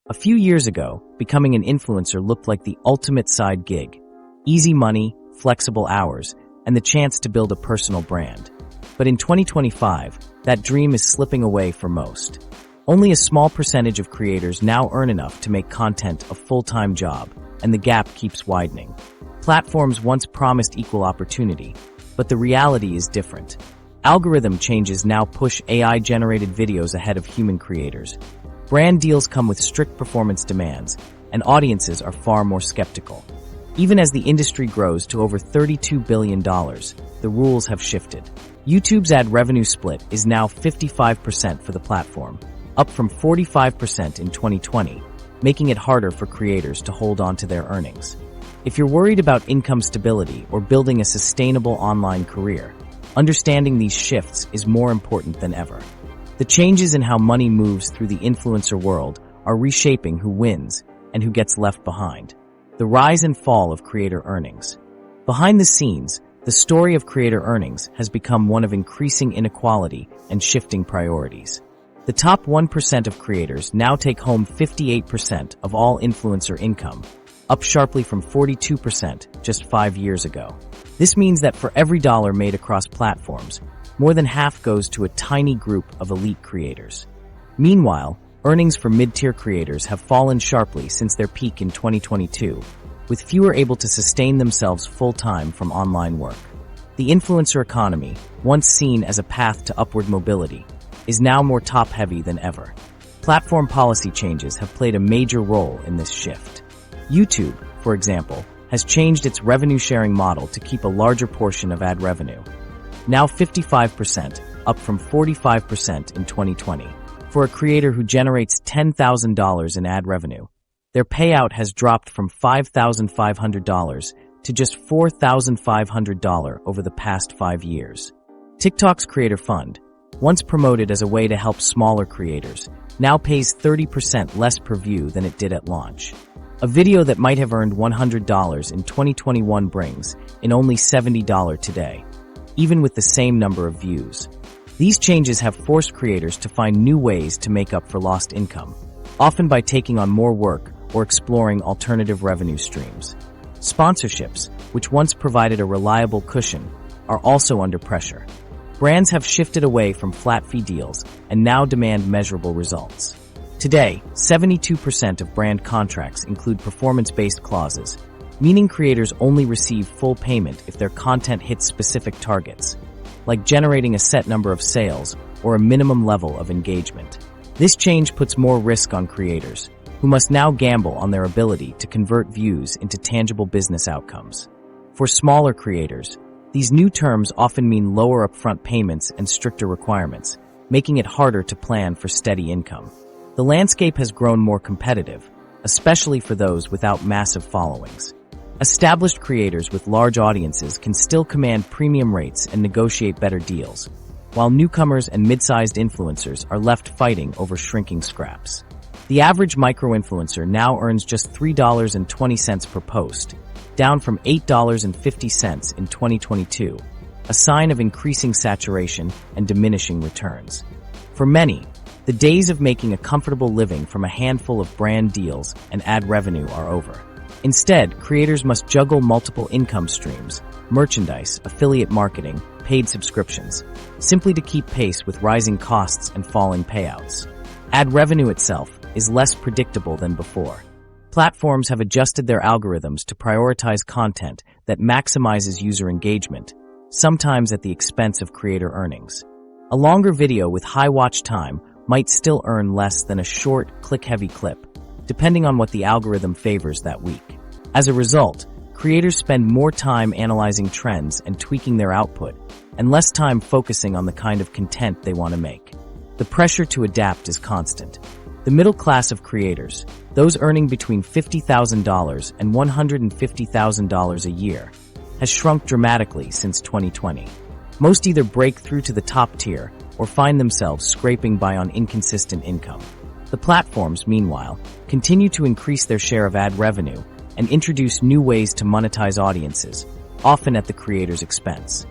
A few years ago, becoming an influencer looked like the ultimate side gig. Easy money, flexible hours, and the chance to build a personal brand. But in 2025, that dream is slipping away for most. Only a small percentage of creators now earn enough to make content a full-time job, and the gap keeps widening. Platforms once promised equal opportunity, but the reality is different. Algorithm changes now push AI-generated videos ahead of human creators. Brand deals come with strict performance demands, and audiences are far more skeptical. Even as the industry grows to over $32 billion, the rules have shifted. YouTube's ad revenue split is now 55% for the platform, up from 45% in 2020, making it harder for creators to hold on to their earnings. If you're worried about income stability or building a sustainable online career, understanding these shifts is more important than ever. The changes in how money moves through the influencer world are reshaping who wins and who gets left behind. The rise and fall of creator earnings. Behind the scenes, the story of creator earnings has become one of increasing inequality and shifting priorities. The top 1% of creators now take home 58% of all influencer income, up sharply from 42% just 5 years ago. This means that for every dollar made across platforms, more than half goes to a tiny group of elite creators. Meanwhile, earnings for mid-tier creators have fallen sharply since their peak in 2022, with fewer able to sustain themselves full-time from online work. The influencer economy, once seen as a path to upward mobility, is now more top-heavy than ever. Platform policy changes have played a major role in this shift. YouTube, for example, has changed its revenue-sharing model to keep a larger portion of ad revenue. Now 55%, up from 45% in 2020. For a creator who generates $10,000 in ad revenue, their payout has dropped from $5,500 to just $4,500 over the past 5 years. TikTok's Creator Fund, once promoted as a way to help smaller creators, now pays 30% less per view than it did at launch. A video that might have earned $100 in 2021 brings in only $70 today, even with the same number of views. These changes have forced creators to find new ways to make up for lost income, often by taking on more work or exploring alternative revenue streams. Sponsorships, which once provided a reliable cushion, are also under pressure. Brands have shifted away from flat-fee deals and now demand measurable results. Today, 72% of brand contracts include performance-based clauses, meaning creators only receive full payment if their content hits specific targets, like generating a set number of sales or a minimum level of engagement. This change puts more risk on creators, who must now gamble on their ability to convert views into tangible business outcomes. For smaller creators, these new terms often mean lower upfront payments and stricter requirements, making it harder to plan for steady income. The landscape has grown more competitive, especially for those without massive followings. Established creators with large audiences can still command premium rates and negotiate better deals, while newcomers and mid-sized influencers are left fighting over shrinking scraps. The average micro-influencer now earns just $3.20 per post, down from $8.50 in 2022, a sign of increasing saturation and diminishing returns. For many, the days of making a comfortable living from a handful of brand deals and ad revenue are over. Instead, creators must juggle multiple income streams, merchandise, affiliate marketing, paid subscriptions, simply to keep pace with rising costs and falling payouts. Ad revenue itself is less predictable than before. Platforms have adjusted their algorithms to prioritize content that maximizes user engagement, sometimes at the expense of creator earnings. A longer video with high watch time might still earn less than a short, click-heavy clip, depending on what the algorithm favors that week. As a result, creators spend more time analyzing trends and tweaking their output, and less time focusing on the kind of content they want to make. The pressure to adapt is constant. The middle class of creators, those earning between $50,000 and $150,000 a year, has shrunk dramatically since 2020. Most either break through to the top tier or find themselves scraping by on inconsistent income. The platforms, meanwhile, continue to increase their share of ad revenue and introduce new ways to monetize audiences, often at the creator's expense.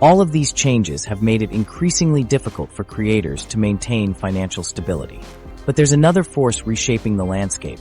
All of these changes have made it increasingly difficult for creators to maintain financial stability. But there's another force reshaping the landscape,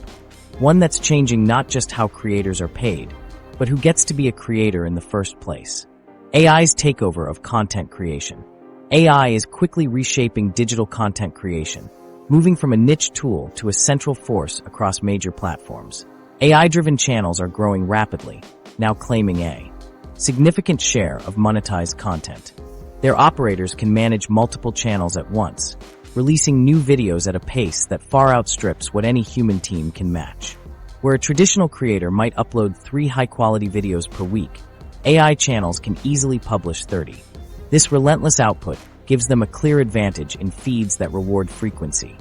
one that's changing not just how creators are paid, but who gets to be a creator in the first place. AI's takeover of content creation. AI is quickly reshaping digital content creation, moving from a niche tool to a central force across major platforms. AI-driven channels are growing rapidly, now claiming a significant share of monetized content. Their operators can manage multiple channels at once, releasing new videos at a pace that far outstrips what any human team can match. Where a traditional creator might upload 3 high-quality videos per week, AI channels can easily publish 30. This relentless output gives them a clear advantage in feeds that reward frequency.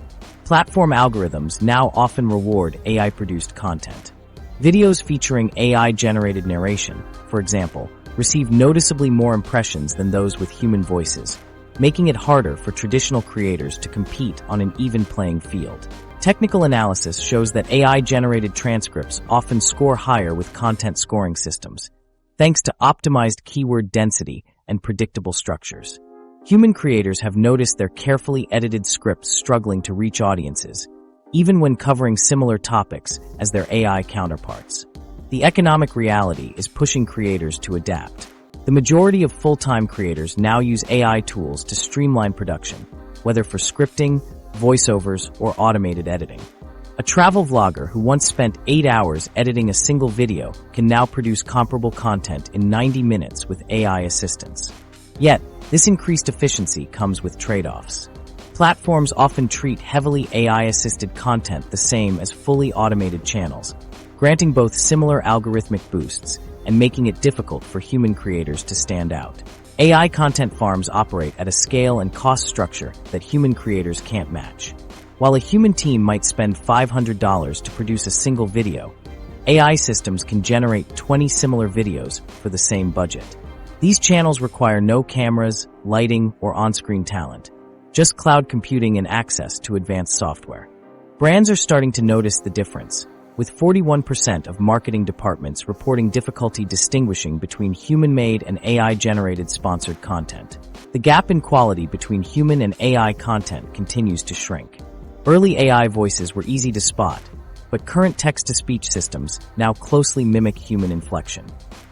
Platform algorithms now often reward AI-produced content. Videos featuring AI-generated narration, for example, receive noticeably more impressions than those with human voices, making it harder for traditional creators to compete on an even playing field. Technical analysis shows that AI-generated transcripts often score higher with content scoring systems, thanks to optimized keyword density and predictable structures. Human creators have noticed their carefully edited scripts struggling to reach audiences, even when covering similar topics as their AI counterparts. The economic reality is pushing creators to adapt. The majority of full-time creators now use AI tools to streamline production, whether for scripting, voiceovers, or automated editing. A travel vlogger who once spent 8 hours editing a single video can now produce comparable content in 90 minutes with AI assistance. Yet, this increased efficiency comes with trade-offs. Platforms often treat heavily AI-assisted content the same as fully automated channels, granting both similar algorithmic boosts and making it difficult for human creators to stand out. AI content farms operate at a scale and cost structure that human creators can't match. While a human team might spend $500 to produce a single video, AI systems can generate 20 similar videos for the same budget. These channels require no cameras, lighting, or on-screen talent, just cloud computing and access to advanced software. Brands are starting to notice the difference, with 41% of marketing departments reporting difficulty distinguishing between human-made and AI-generated sponsored content. The gap in quality between human and AI content continues to shrink. Early AI voices were easy to spot, but current text-to-speech systems now closely mimic human inflection.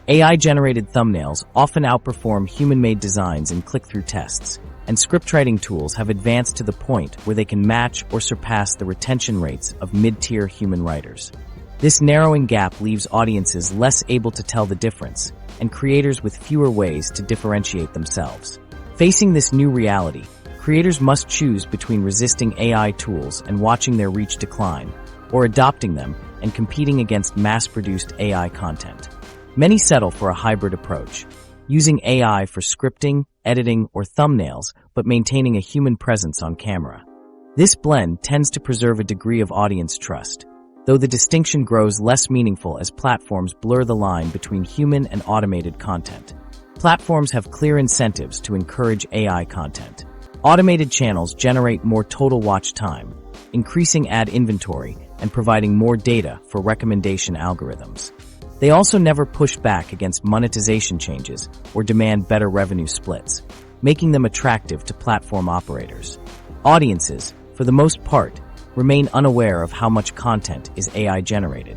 AI-generated thumbnails often outperform human-made designs in click-through tests, and script-writing tools have advanced to the point where they can match or surpass the retention rates of mid-tier human writers. This narrowing gap leaves audiences less able to tell the difference, and creators with fewer ways to differentiate themselves. Facing this new reality, creators must choose between resisting AI tools and watching their reach decline, or adopting them and competing against mass-produced AI content. Many settle for a hybrid approach, using AI for scripting, editing, or thumbnails, but maintaining a human presence on camera. This blend tends to preserve a degree of audience trust, though the distinction grows less meaningful as platforms blur the line between human and automated content. Platforms have clear incentives to encourage AI content. Automated channels generate more total watch time, increasing ad inventory and providing more data for recommendation algorithms. They also never push back against monetization changes or demand better revenue splits, making them attractive to platform operators. Audiences, for the most part, remain unaware of how much content is AI-generated.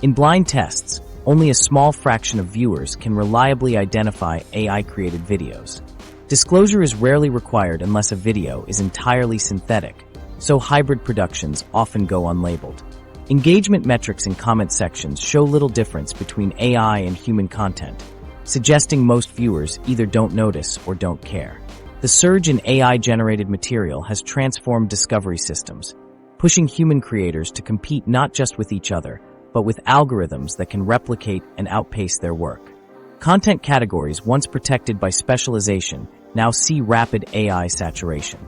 In blind tests, only a small fraction of viewers can reliably identify AI-created videos. Disclosure is rarely required unless a video is entirely synthetic, so hybrid productions often go unlabeled. Engagement metrics in comment sections show little difference between AI and human content, suggesting most viewers either don't notice or don't care. The surge in AI-generated material has transformed discovery systems, pushing human creators to compete not just with each other, but with algorithms that can replicate and outpace their work. Content categories once protected by specialization now see rapid AI saturation.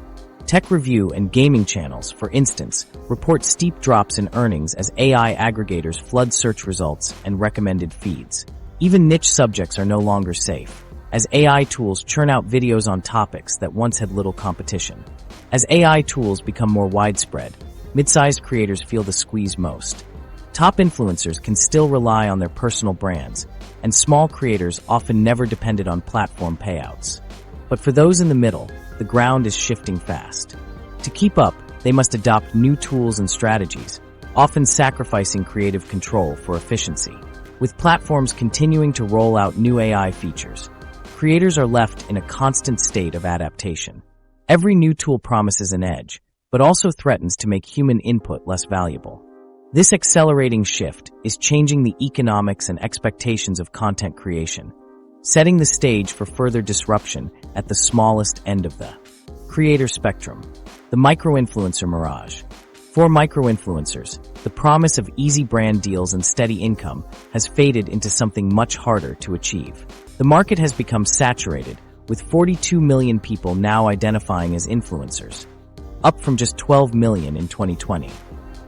Tech review and gaming channels, for instance, report steep drops in earnings as AI aggregators flood search results and recommended feeds. Even niche subjects are no longer safe, as AI tools churn out videos on topics that once had little competition. As AI tools become more widespread, mid-sized creators feel the squeeze most. Top influencers can still rely on their personal brands, and small creators often never depended on platform payouts. But for those in the middle, the ground is shifting fast. To keep up, they must adopt new tools and strategies, often sacrificing creative control for efficiency. With platforms continuing to roll out new AI features, creators are left in a constant state of adaptation. Every new tool promises an edge, but also threatens to make human input less valuable. This accelerating shift is changing the economics and expectations of content creation, setting the stage for further disruption at the smallest end of the creator spectrum, the micro-influencer mirage. For micro-influencers, the promise of easy brand deals and steady income has faded into something much harder to achieve. The market has become saturated, with 42 million people now identifying as influencers, up from just 12 million in 2020.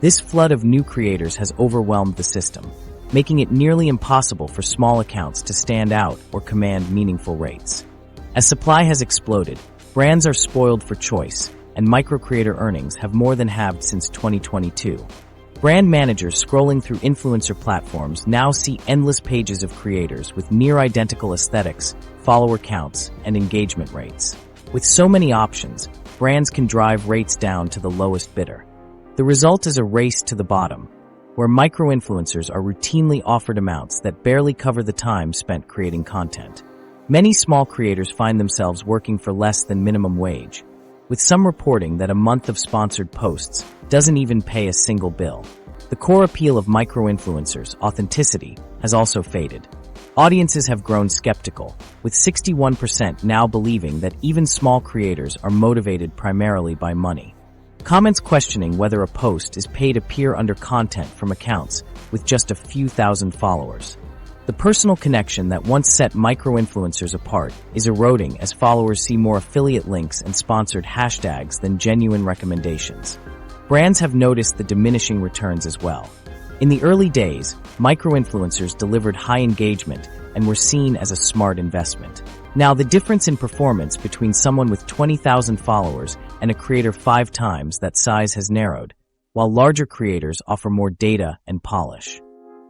This flood of new creators has overwhelmed the system, making it nearly impossible for small accounts to stand out or command meaningful rates. As supply has exploded, brands are spoiled for choice, and micro-creator earnings have more than halved since 2022. Brand managers scrolling through influencer platforms now see endless pages of creators with near-identical aesthetics, follower counts, and engagement rates. With so many options, brands can drive rates down to the lowest bidder. The result is a race to the bottom, where micro-influencers are routinely offered amounts that barely cover the time spent creating content. Many small creators find themselves working for less than minimum wage, with some reporting that a month of sponsored posts doesn't even pay a single bill. The core appeal of micro-influencers, authenticity, has also faded. Audiences have grown skeptical, with 61% now believing that even small creators are motivated primarily by money. Comments questioning whether a post is paid appear under content from accounts with just a few thousand followers. The personal connection that once set micro-influencers apart is eroding as followers see more affiliate links and sponsored hashtags than genuine recommendations. Brands have noticed the diminishing returns as well. In the early days, micro-influencers delivered high engagement and were seen as a smart investment. Now, the difference in performance between someone with 20,000 followers and a creator 5 times that size has narrowed, while larger creators offer more data and polish.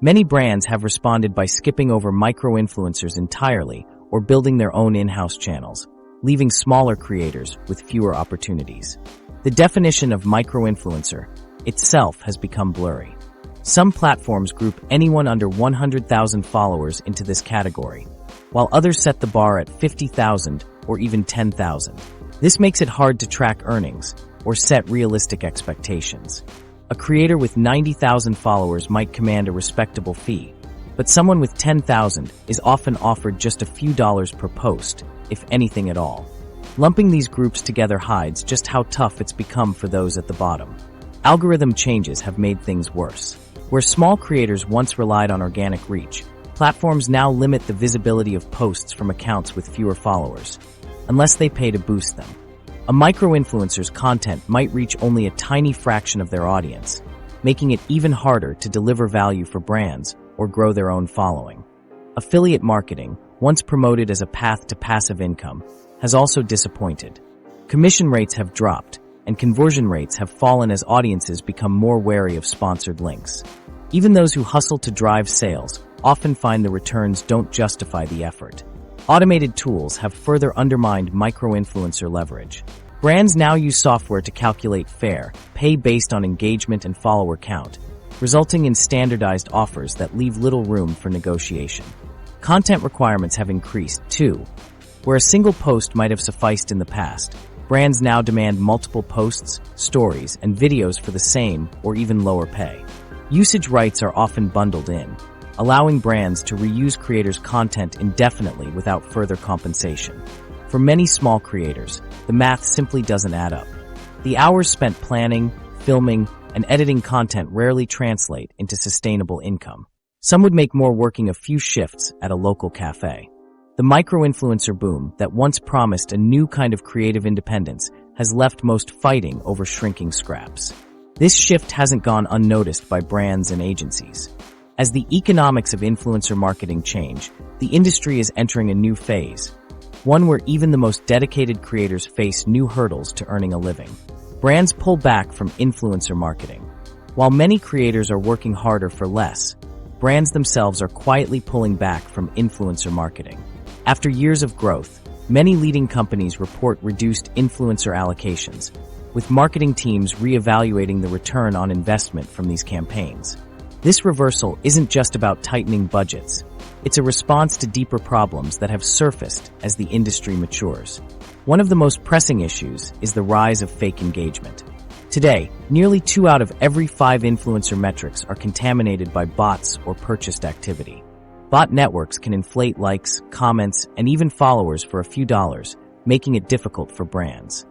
Many brands have responded by skipping over micro-influencers entirely or building their own in-house channels, leaving smaller creators with fewer opportunities. The definition of micro-influencer itself has become blurry. Some platforms group anyone under 100,000 followers into this category, while others set the bar at 50,000 or even 10,000. This makes it hard to track earnings or set realistic expectations. A creator with 90,000 followers might command a respectable fee, but someone with 10,000 is often offered just a few dollars per post, if anything at all. Lumping these groups together hides just how tough it's become for those at the bottom. Algorithm changes have made things worse. Where small creators once relied on organic reach, platforms now limit the visibility of posts from accounts with fewer followers, unless they pay to boost them. A micro-influencer's content might reach only a tiny fraction of their audience, making it even harder to deliver value for brands or grow their own following. Affiliate marketing, once promoted as a path to passive income, has also disappointed. Commission rates have dropped, and conversion rates have fallen as audiences become more wary of sponsored links. Even those who hustle to drive sales often find the returns don't justify the effort. Automated tools have further undermined micro-influencer leverage. Brands now use software to calculate fair pay based on engagement and follower count, resulting in standardized offers that leave little room for negotiation. Content requirements have increased, too. Where a single post might have sufficed in the past, brands now demand multiple posts, stories, and videos for the same or even lower pay. Usage rights are often bundled in, allowing brands to reuse creators' content indefinitely without further compensation. For many small creators, the math simply doesn't add up. The hours spent planning, filming, and editing content rarely translate into sustainable income. Some would make more working a few shifts at a local cafe. The micro-influencer boom that once promised a new kind of creative independence has left most fighting over shrinking scraps. This shift hasn't gone unnoticed by brands and agencies. As the economics of influencer marketing change, the industry is entering a new phase, one where even the most dedicated creators face new hurdles to earning a living. Brands pull back from influencer marketing. While many creators are working harder for less, brands themselves are quietly pulling back from influencer marketing. After years of growth, many leading companies report reduced influencer allocations, with marketing teams reevaluating the return on investment from these campaigns. This reversal isn't just about tightening budgets. It's a response to deeper problems that have surfaced as the industry matures. One of the most pressing issues is the rise of fake engagement. Today, nearly 2 out of every 5 influencer metrics are contaminated by bots or purchased activity. Bot networks can inflate likes, comments, and even followers for a few dollars, making it difficult for brands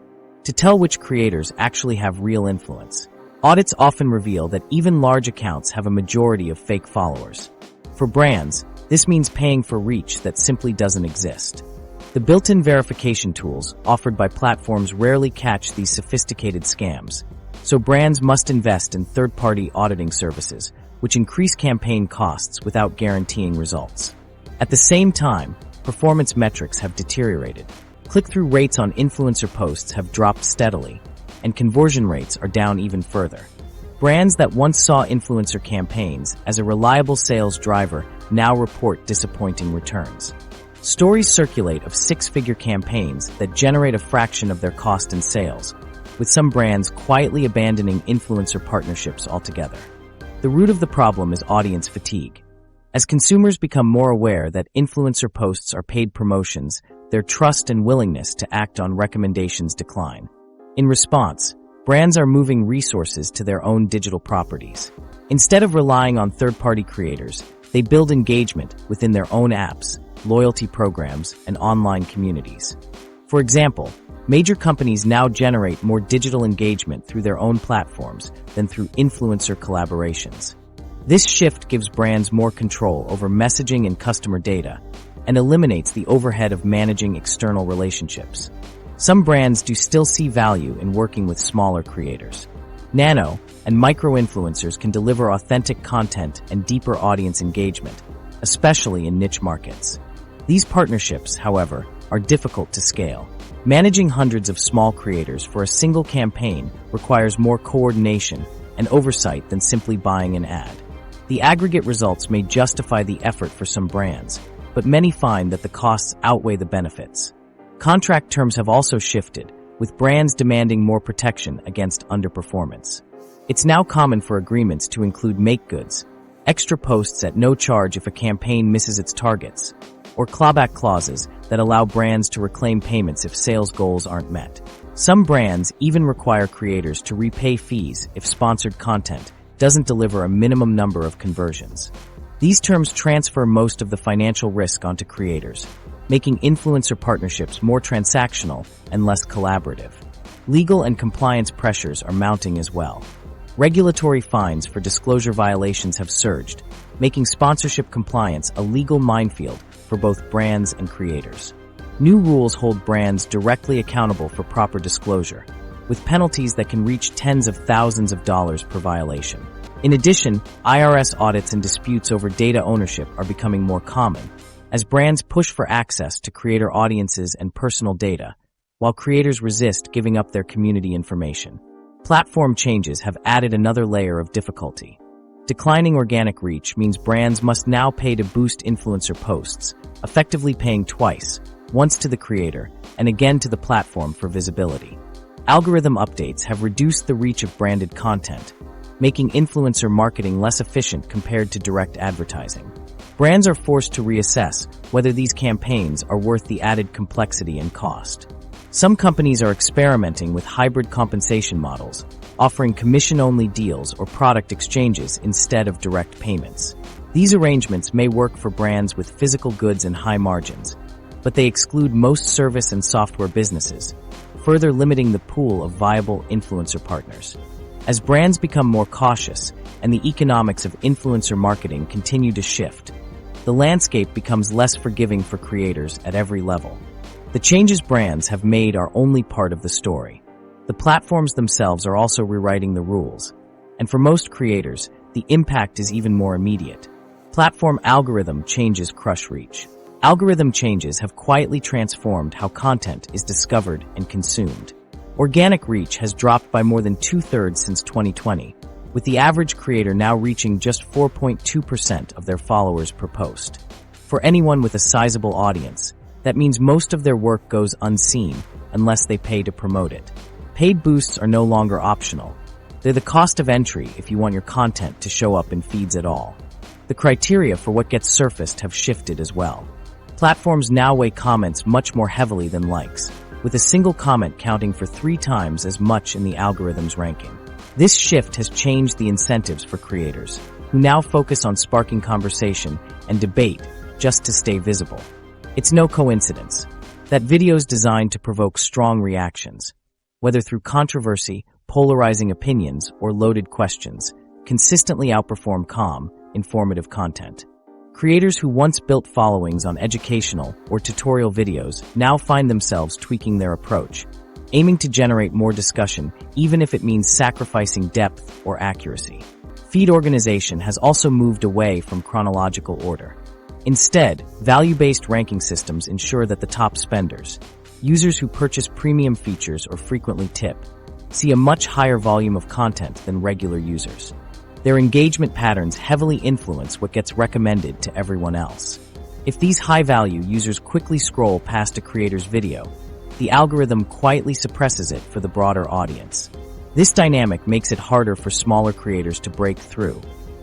to tell which creators actually have real influence. Audits often reveal that even large accounts have a majority of fake followers. For brands, this means paying for reach that simply doesn't exist. The built-in verification tools offered by platforms rarely catch these sophisticated scams, so brands must invest in third-party auditing services, which increase campaign costs without guaranteeing results. At the same time, performance metrics have deteriorated. Click-through rates on influencer posts have dropped steadily, and conversion rates are down even further. Brands that once saw influencer campaigns as a reliable sales driver now report disappointing returns. Stories circulate of 6-figure campaigns that generate a fraction of their cost in sales, with some brands quietly abandoning influencer partnerships altogether. The root of the problem is audience fatigue. As consumers become more aware that influencer posts are paid promotions, their trust and willingness to act on recommendations decline. In response, brands are moving resources to their own digital properties. Instead of relying on third-party creators, they build engagement within their own apps, loyalty programs, and online communities. For example, major companies now generate more digital engagement through their own platforms than through influencer collaborations. This shift gives brands more control over messaging and customer data, and eliminates the overhead of managing external relationships. Some brands do still see value in working with smaller creators. Nano and micro-influencers can deliver authentic content and deeper audience engagement, especially in niche markets. These partnerships, however, are difficult to scale. Managing hundreds of small creators for a single campaign requires more coordination and oversight than simply buying an ad. The aggregate results may justify the effort for some brands, but many find that the costs outweigh the benefits. Contract terms have also shifted, with brands demanding more protection against underperformance. It's now common for agreements to include make-goods, extra posts at no charge if a campaign misses its targets, or clawback clauses that allow brands to reclaim payments if sales goals aren't met. Some brands even require creators to repay fees if sponsored content doesn't deliver a minimum number of conversions. These terms transfer most of the financial risk onto creators, making influencer partnerships more transactional and less collaborative. Legal and compliance pressures are mounting as well. Regulatory fines for disclosure violations have surged, making sponsorship compliance a legal minefield for both brands and creators. New rules hold brands directly accountable for proper disclosure, with penalties that can reach tens of thousands of dollars per violation. In addition, IRS audits and disputes over data ownership are becoming more common, as brands push for access to creator audiences and personal data, while creators resist giving up their community information. Platform changes have added another layer of difficulty. Declining organic reach means brands must now pay to boost influencer posts, effectively paying twice, once to the creator and again to the platform for visibility. Algorithm updates have reduced the reach of branded content, making influencer marketing less efficient compared to direct advertising. Brands are forced to reassess whether these campaigns are worth the added complexity and cost. Some companies are experimenting with hybrid compensation models, offering commission-only deals or product exchanges instead of direct payments. These arrangements may work for brands with physical goods and high margins, but they exclude most service and software businesses, further limiting the pool of viable influencer partners. As brands become more cautious and the economics of influencer marketing continue to shift, the landscape becomes less forgiving for creators at every level. The changes brands have made are only part of the story. The platforms themselves are also rewriting the rules, and for most creators, the impact is even more immediate. Platform algorithm changes crush reach. Algorithm changes have quietly transformed how content is discovered and consumed. Organic reach has dropped by more than 2/3 since 2020, with the average creator now reaching just 4.2% of their followers per post. For anyone with a sizable audience, that means most of their work goes unseen unless they pay to promote it. Paid boosts are no longer optional. They're the cost of entry if you want your content to show up in feeds at all. The criteria for what gets surfaced have shifted as well. Platforms now weigh comments much more heavily than likes, with a single comment counting for 3 times as much in the algorithm's ranking. This shift has changed the incentives for creators, who now focus on sparking conversation and debate just to stay visible. It's no coincidence that videos designed to provoke strong reactions, whether through controversy, polarizing opinions, or loaded questions, consistently outperform calm, informative content. Creators who once built followings on educational or tutorial videos now find themselves tweaking their approach, aiming to generate more discussion even if it means sacrificing depth or accuracy. Feed organization has also moved away from chronological order. Instead, value-based ranking systems ensure that the top spenders, users who purchase premium features or frequently tip, see a much higher volume of content than regular users. Their engagement patterns heavily influence what gets recommended to everyone else. If these high-value users quickly scroll past a creator's video, the algorithm quietly suppresses it for the broader audience. This dynamic makes it harder for smaller creators to break through,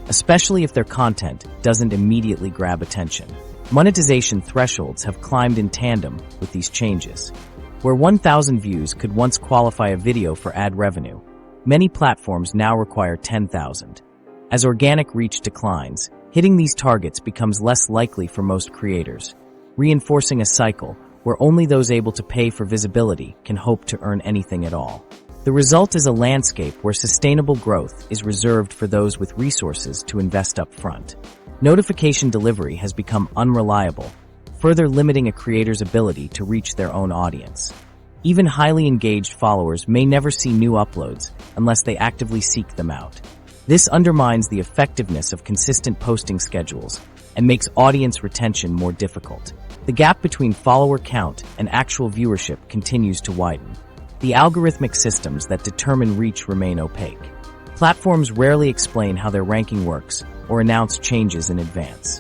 especially if their content doesn't immediately grab attention. Monetization thresholds have climbed in tandem with these changes. Where 1,000 views could once qualify a video for ad revenue, many platforms now require 10,000. As organic reach declines, hitting these targets becomes less likely for most creators, reinforcing a cycle where only those able to pay for visibility can hope to earn anything at all. The result is a landscape where sustainable growth is reserved for those with resources to invest up front. Notification delivery has become unreliable, further limiting a creator's ability to reach their own audience. Even highly engaged followers may never see new uploads unless they actively seek them out. This undermines the effectiveness of consistent posting schedules and makes audience retention more difficult. The gap between follower count and actual viewership continues to widen. The algorithmic systems that determine reach remain opaque. Platforms rarely explain how their ranking works or announce changes in advance.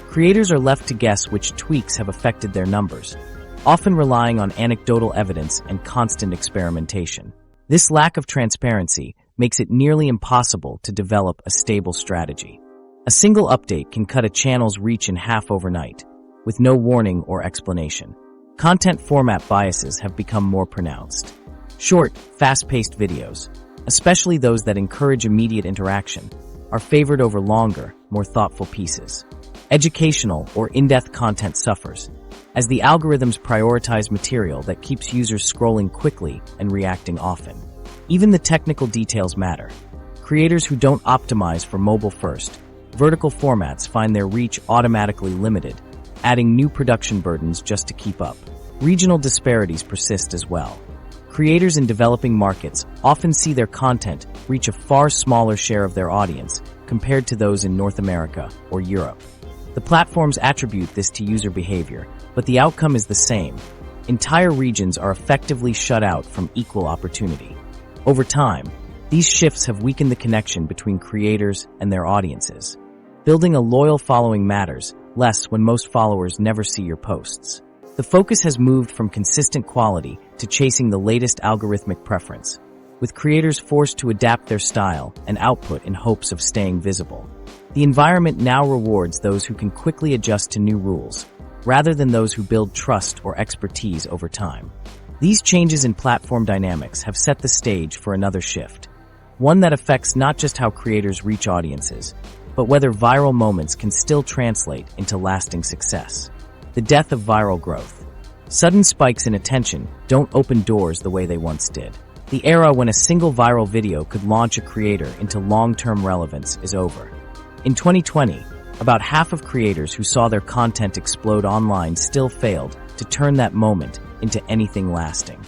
Creators are left to guess which tweaks have affected their numbers, often relying on anecdotal evidence and constant experimentation. This lack of transparency makes it nearly impossible to develop a stable strategy. A single update can cut a channel's reach in half overnight, with no warning or explanation. Content format biases have become more pronounced. Short, fast-paced videos, especially those that encourage immediate interaction, are favored over longer, more thoughtful pieces. Educational or in-depth content suffers, as the algorithms prioritize material that keeps users scrolling quickly and reacting often. Even the technical details matter. Creators who don't optimize for mobile-first, vertical formats find their reach automatically limited, adding new production burdens just to keep up. Regional disparities persist as well. Creators in developing markets often see their content reach a far smaller share of their audience compared to those in North America or Europe. The platforms attribute this to user behavior, but the outcome is the same. Entire regions are effectively shut out from equal opportunity. Over time, these shifts have weakened the connection between creators and their audiences. Building a loyal following matters less when most followers never see your posts. The focus has moved from consistent quality to chasing the latest algorithmic preference, with creators forced to adapt their style and output in hopes of staying visible. The environment now rewards those who can quickly adjust to new rules, rather than those who build trust or expertise over time. These changes in platform dynamics have set the stage for another shift, one that affects not just how creators reach audiences, but whether viral moments can still translate into lasting success. The death of viral growth. Sudden spikes in attention don't open doors the way they once did. The era when a single viral video could launch a creator into long-term relevance is over. In 2020, about half of creators who saw their content explode online still failed to turn that moment into anything lasting.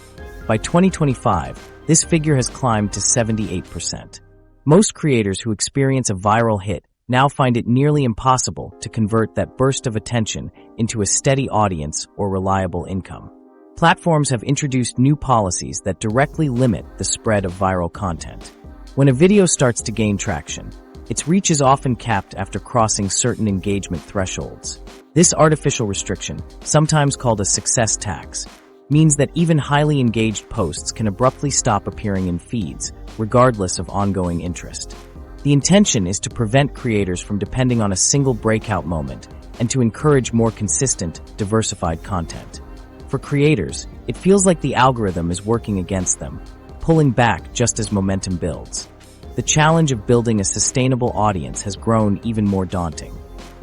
By 2025, this figure has climbed to 78%. Most creators who experience a viral hit now find it nearly impossible to convert that burst of attention into a steady audience or reliable income. Platforms have introduced new policies that directly limit the spread of viral content. When a video starts to gain traction, its reach is often capped after crossing certain engagement thresholds. This artificial restriction, sometimes called a success tax, means that even highly engaged posts can abruptly stop appearing in feeds, regardless of ongoing interest. The intention is to prevent creators from depending on a single breakout moment and to encourage more consistent, diversified content. For creators, it feels like the algorithm is working against them, pulling back just as momentum builds. The challenge of building a sustainable audience has grown even more daunting.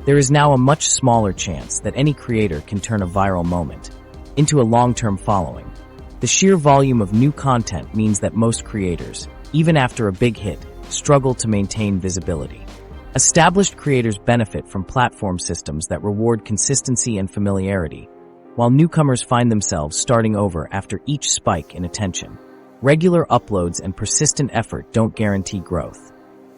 There is now a much smaller chance that any creator can turn a viral moment into a long-term following. The sheer volume of new content means that most creators, even after a big hit, struggle to maintain visibility. Established creators benefit from platform systems that reward consistency and familiarity, while newcomers find themselves starting over after each spike in attention. Regular uploads and persistent effort don't guarantee growth.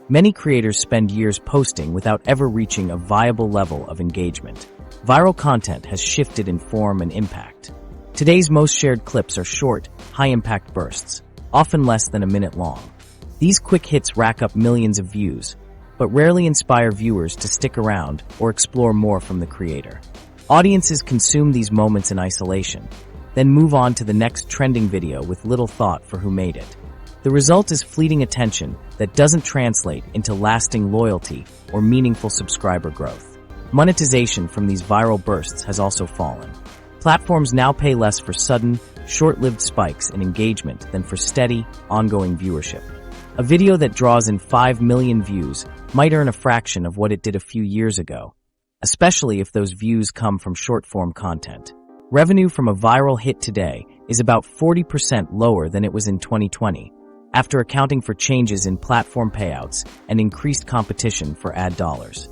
Many creators spend years posting without ever reaching a viable level of engagement. Viral content has shifted in form and impact. Today's most shared clips are short, high-impact bursts, often less than a minute long. These quick hits rack up millions of views, but rarely inspire viewers to stick around or explore more from the creator. Audiences consume these moments in isolation, then move on to the next trending video with little thought for who made it. The result is fleeting attention that doesn't translate into lasting loyalty or meaningful subscriber growth. Monetization from these viral bursts has also fallen. Platforms now pay less for sudden, short-lived spikes in engagement than for steady, ongoing viewership. A video that draws in 5 million views might earn a fraction of what it did a few years ago, especially if those views come from short-form content. Revenue from a viral hit today is about 40% lower than it was in 2020, after accounting for changes in platform payouts and increased competition for ad dollars.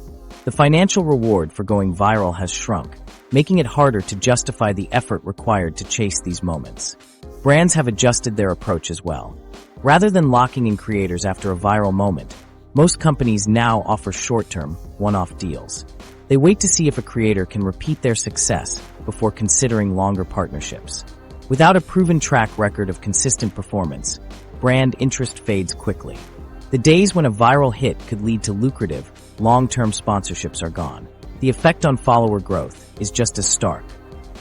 The financial reward for going viral has shrunk, making it harder to justify the effort required to chase these moments. Brands have adjusted their approach as well. Rather than locking in creators after a viral moment, most companies now offer short-term, one-off deals. They wait to see if a creator can repeat their success before considering longer partnerships. Without a proven track record of consistent performance, brand interest fades quickly. The days when a viral hit could lead to lucrative, long-term sponsorships are gone. The effect on follower growth is just as stark.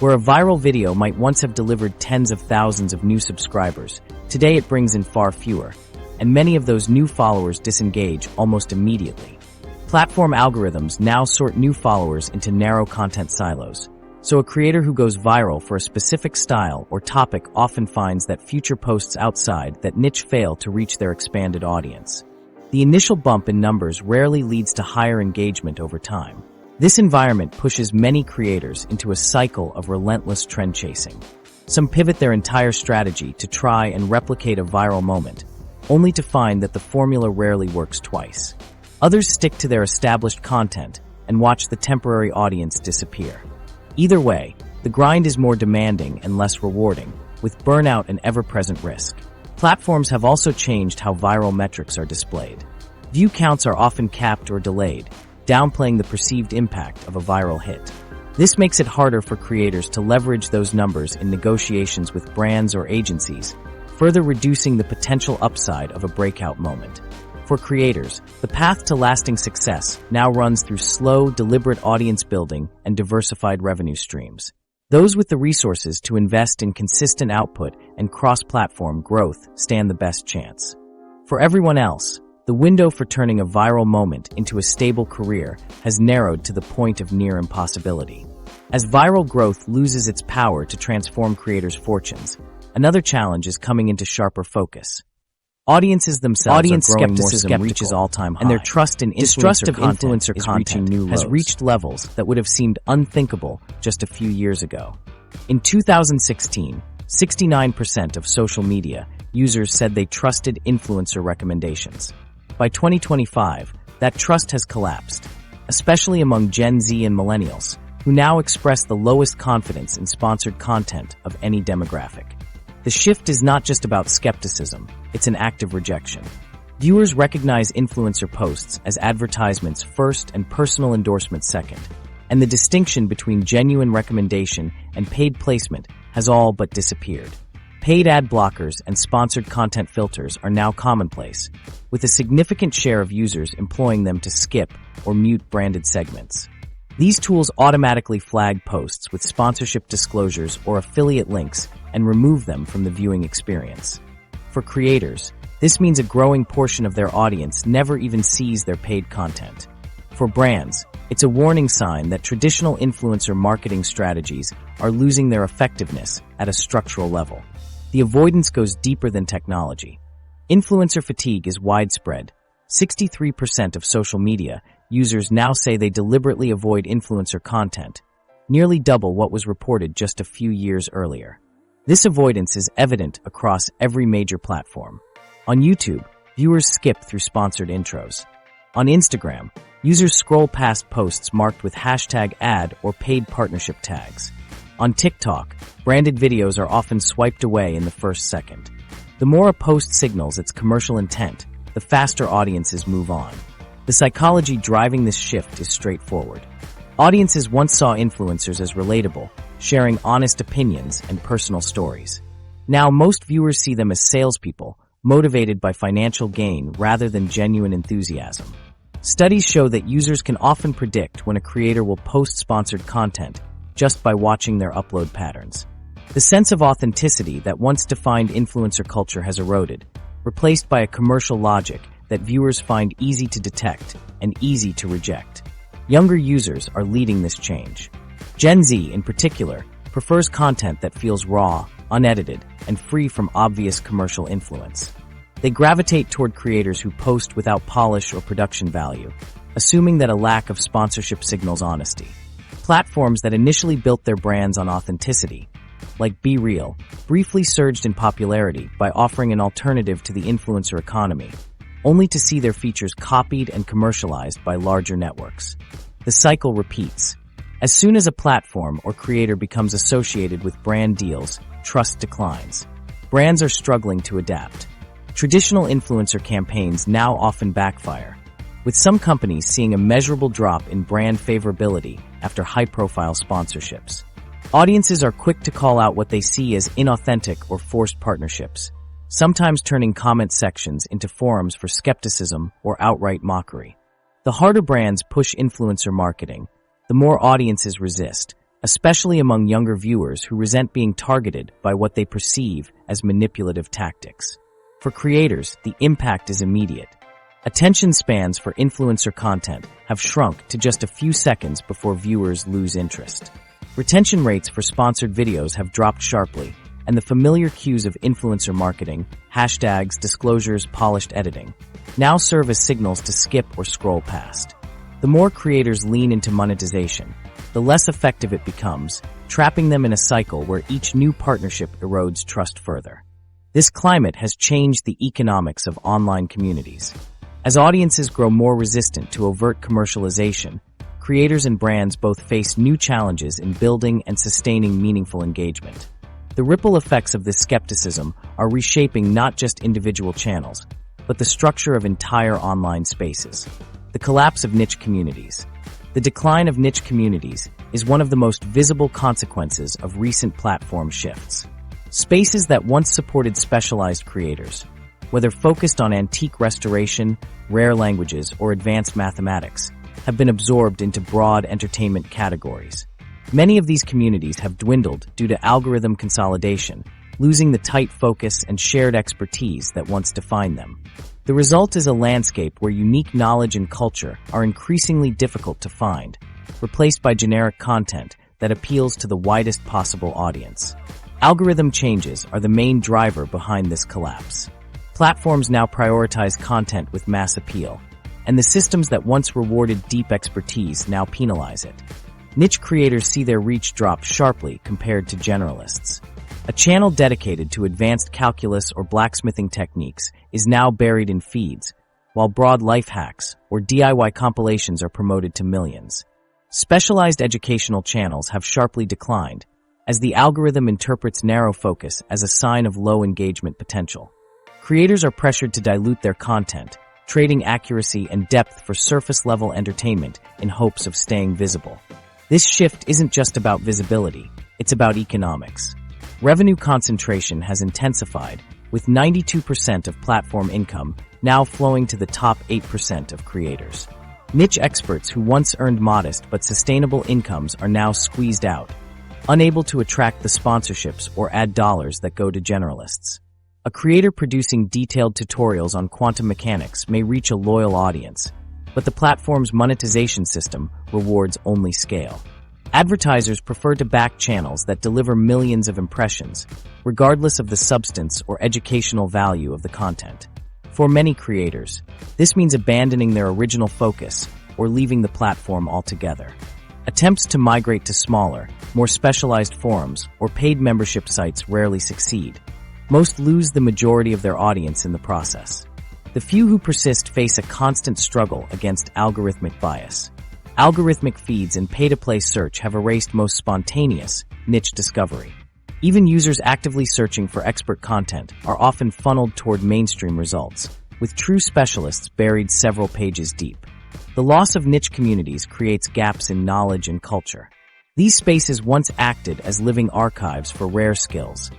Where a viral video might once have delivered tens of thousands of new subscribers, today it brings in far fewer, and many of those new followers disengage almost immediately. Platform algorithms now sort new followers into narrow content silos, so a creator who goes viral for a specific style or topic often finds that future posts outside that niche fail to reach their expanded audience. The initial bump in numbers rarely leads to higher engagement over time. This environment pushes many creators into a cycle of relentless trend chasing. Some pivot their entire strategy to try and replicate a viral moment, only to find that the formula rarely works twice. Others stick to their established content and watch the temporary audience disappear. Either way, the grind is more demanding and less rewarding, with burnout an ever-present risk. Platforms have also changed how viral metrics are displayed. View counts are often capped or delayed, downplaying the perceived impact of a viral hit. This makes it harder for creators to leverage those numbers in negotiations with brands or agencies, further reducing the potential upside of a breakout moment. For creators, the path to lasting success now runs through slow, deliberate audience building and diversified revenue streams. Those with the resources to invest in consistent output and cross-platform growth stand the best chance. For everyone else, the window for turning a viral moment into a stable career has narrowed to the point of near impossibility. As viral growth loses its power to transform creators' fortunes, another challenge is coming into sharper focus. Audiences themselves are growing more skeptical, reaches all-time high, and their trust in influencer content has reached levels that would have seemed unthinkable just a few years ago. In 2016, 69% of social media users said they trusted influencer recommendations. By 2025, that trust has collapsed, especially among Gen Z and millennials, who now express the lowest confidence in sponsored content of any demographic. The shift is not just about skepticism, it's an active rejection. Viewers recognize influencer posts as advertisements first and personal endorsements second, and the distinction between genuine recommendation and paid placement has all but disappeared. Paid ad blockers and sponsored content filters are now commonplace, with a significant share of users employing them to skip or mute branded segments. These tools automatically flag posts with sponsorship disclosures or affiliate links and remove them from the viewing experience. For creators, this means a growing portion of their audience never even sees their paid content. For brands, it's a warning sign that traditional influencer marketing strategies are losing their effectiveness at a structural level. The avoidance goes deeper than technology. Influencer fatigue is widespread. 63% of social media users now say they deliberately avoid influencer content, nearly double what was reported just a few years earlier. This avoidance is evident across every major platform. On YouTube, viewers skip through sponsored intros. On Instagram, users scroll past posts marked with hashtag ad or paid partnership tags. On TikTok, branded videos are often swiped away in the first second. The more a post signals its commercial intent, the faster audiences move on. The psychology driving this shift is straightforward. Audiences once saw influencers as relatable, sharing honest opinions and personal stories. Now most viewers see them as salespeople, motivated by financial gain rather than genuine enthusiasm. Studies show that users can often predict when a creator will post sponsored content just by watching their upload patterns. The sense of authenticity that once defined influencer culture has eroded, replaced by a commercial logic that viewers find easy to detect and easy to reject. Younger users are leading this change. Gen Z, in particular, prefers content that feels raw, unedited, and free from obvious commercial influence. They gravitate toward creators who post without polish or production value, assuming that a lack of sponsorship signals honesty. Platforms that initially built their brands on authenticity, like Be Real, briefly surged in popularity by offering an alternative to the influencer economy, only to see their features copied and commercialized by larger networks. The cycle repeats. As soon as a platform or creator becomes associated with brand deals, trust declines. Brands are struggling to adapt. Traditional influencer campaigns now often backfire, with some companies seeing a measurable drop in brand favorability after high-profile sponsorships. Audiences are quick to call out what they see as inauthentic or forced partnerships, sometimes turning comment sections into forums for skepticism or outright mockery. The harder brands push influencer marketing, the more audiences resist, especially among younger viewers who resent being targeted by what they perceive as manipulative tactics. For creators, the impact is immediate. Attention spans for influencer content have shrunk to just a few seconds before viewers lose interest. Retention rates for sponsored videos have dropped sharply, and the familiar cues of influencer marketing, hashtags, disclosures, polished editing, now serve as signals to skip or scroll past. The more creators lean into monetization, the less effective it becomes, trapping them in a cycle where each new partnership erodes trust further. This climate has changed the economics of online communities. As audiences grow more resistant to overt commercialization, creators and brands both face new challenges in building and sustaining meaningful engagement. The ripple effects of this skepticism are reshaping not just individual channels, but the structure of entire online spaces. The collapse of niche communities. The decline of niche communities is one of the most visible consequences of recent platform shifts. Spaces that once supported specialized creators, whether focused on antique restoration, rare languages, or advanced mathematics, have been absorbed into broad entertainment categories. Many of these communities have dwindled due to algorithm consolidation, losing the tight focus and shared expertise that once defined them. The result is a landscape where unique knowledge and culture are increasingly difficult to find, replaced by generic content that appeals to the widest possible audience. Algorithm changes are the main driver behind this collapse. Platforms now prioritize content with mass appeal, and the systems that once rewarded deep expertise now penalize it. Niche creators see their reach drop sharply compared to generalists. A channel dedicated to advanced calculus or blacksmithing techniques is now buried in feeds, while broad life hacks or DIY compilations are promoted to millions. Specialized educational channels have sharply declined, as the algorithm interprets narrow focus as a sign of low engagement potential. Creators are pressured to dilute their content, trading accuracy and depth for surface-level entertainment in hopes of staying visible. This shift isn't just about visibility, it's about economics. Revenue concentration has intensified, with 92% of platform income now flowing to the top 8% of creators. Niche experts who once earned modest but sustainable incomes are now squeezed out, unable to attract the sponsorships or ad dollars that go to generalists. A creator producing detailed tutorials on quantum mechanics may reach a loyal audience, but the platform's monetization system rewards only scale. Advertisers prefer to back channels that deliver millions of impressions, regardless of the substance or educational value of the content. For many creators, this means abandoning their original focus or leaving the platform altogether. Attempts to migrate to smaller, more specialized forums or paid membership sites rarely succeed. Most lose the majority of their audience in the process. The few who persist face a constant struggle against algorithmic bias. Algorithmic feeds and pay-to-play search have erased most spontaneous, niche discovery. Even users actively searching for expert content are often funneled toward mainstream results, with true specialists buried several pages deep. The loss of niche communities creates gaps in knowledge and culture. These spaces once acted as living archives for rare skills,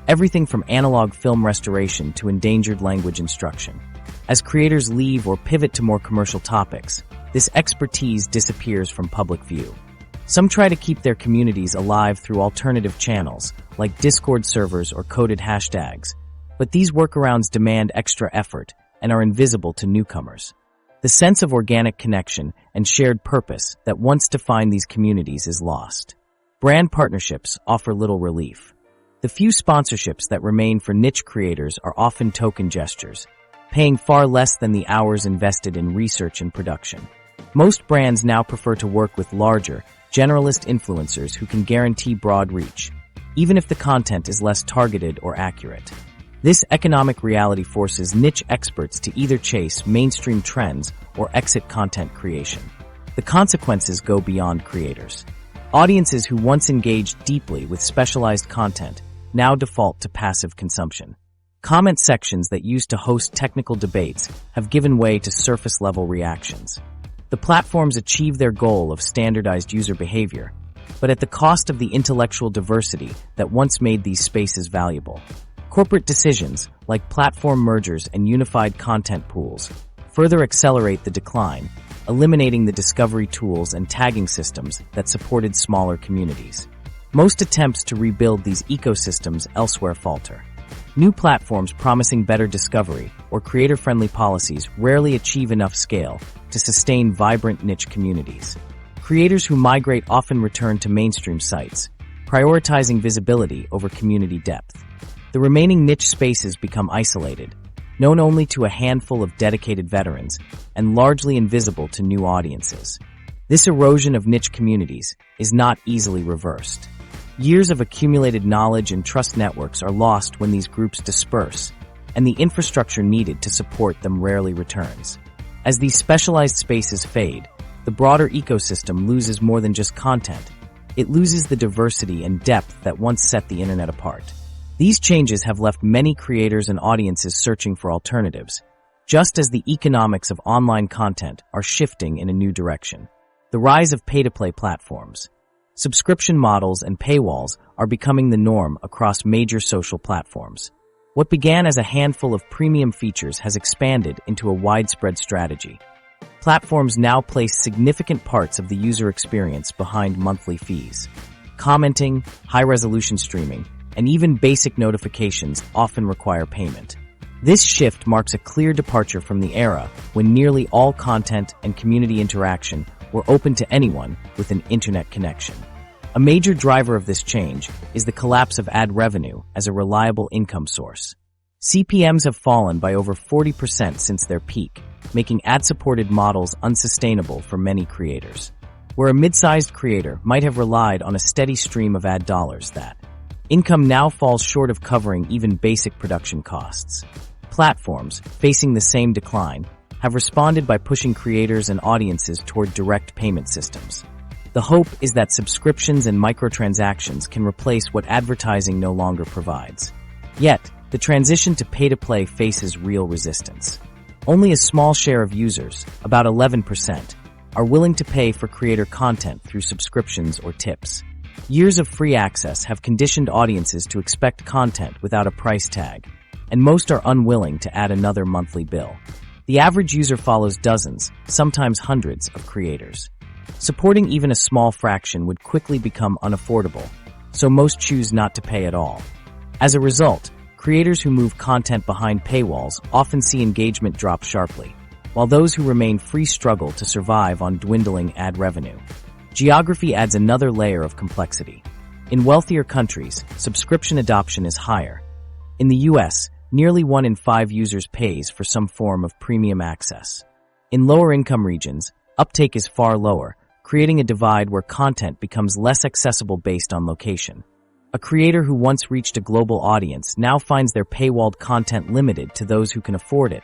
everything from analog film restoration to endangered language instruction. As creators leave or pivot to more commercial topics, this expertise disappears from public view. Some try to keep their communities alive through alternative channels, like Discord servers or coded hashtags, but these workarounds demand extra effort and are invisible to newcomers. The sense of organic connection and shared purpose that once defined these communities is lost. Brand partnerships offer little relief. The few sponsorships that remain for niche creators are often token gestures, paying far less than the hours invested in research and production. Most brands now prefer to work with larger, generalist influencers who can guarantee broad reach, even if the content is less targeted or accurate. This economic reality forces niche experts to either chase mainstream trends or exit content creation. The consequences go beyond creators. Audiences who once engaged deeply with specialized content now default to passive consumption. Comment sections that used to host technical debates have given way to surface-level reactions. The platforms achieve their goal of standardized user behavior, but at the cost of the intellectual diversity that once made these spaces valuable. Corporate decisions, like platform mergers and unified content pools, further accelerate the decline, eliminating the discovery tools and tagging systems that supported smaller communities. Most attempts to rebuild these ecosystems elsewhere falter. New platforms promising better discovery or creator-friendly policies rarely achieve enough scale to sustain vibrant niche communities. Creators who migrate often return to mainstream sites, prioritizing visibility over community depth. The remaining niche spaces become isolated, known only to a handful of dedicated veterans, and largely invisible to new audiences. This erosion of niche communities is not easily reversed. Years of accumulated knowledge and trust networks are lost when these groups disperse, and the infrastructure needed to support them rarely returns. As these specialized spaces fade, the broader ecosystem loses more than just content. It loses the diversity and depth that once set the internet apart. These changes have left many creators and audiences searching for alternatives, just as the economics of online content are shifting in a new direction. The rise of pay-to-play platforms. Subscription models and paywalls are becoming the norm across major social platforms. What began as a handful of premium features has expanded into a widespread strategy. Platforms now place significant parts of the user experience behind monthly fees. Commenting, high-resolution streaming, and even basic notifications often require payment. This shift marks a clear departure from the era when nearly all content and community interaction were open to anyone with an internet connection. A major driver of this change is the collapse of ad revenue as a reliable income source. CPMs have fallen by over 40% since their peak, making ad-supported models unsustainable for many creators. Where a mid-sized creator might have relied on a steady stream of ad dollars, that income now falls short of covering even basic production costs. Platforms, facing the same decline, have responded by pushing creators and audiences toward direct payment systems. The hope is that subscriptions and microtransactions can replace what advertising no longer provides. Yet, the transition to pay-to-play faces real resistance. Only a small share of users, about 11%, are willing to pay for creator content through subscriptions or tips. Years of free access have conditioned audiences to expect content without a price tag, and most are unwilling to add another monthly bill. The average user follows dozens, sometimes hundreds, of creators. Supporting even a small fraction would quickly become unaffordable, so most choose not to pay at all. As a result, creators who move content behind paywalls often see engagement drop sharply, while those who remain free struggle to survive on dwindling ad revenue. Geography adds another layer of complexity. In wealthier countries, subscription adoption is higher. In the US, nearly 1 in 5 users pays for some form of premium access. In lower income regions, uptake is far lower, creating a divide where content becomes less accessible based on location. A creator who once reached a global audience now finds their paywalled content limited to those who can afford it,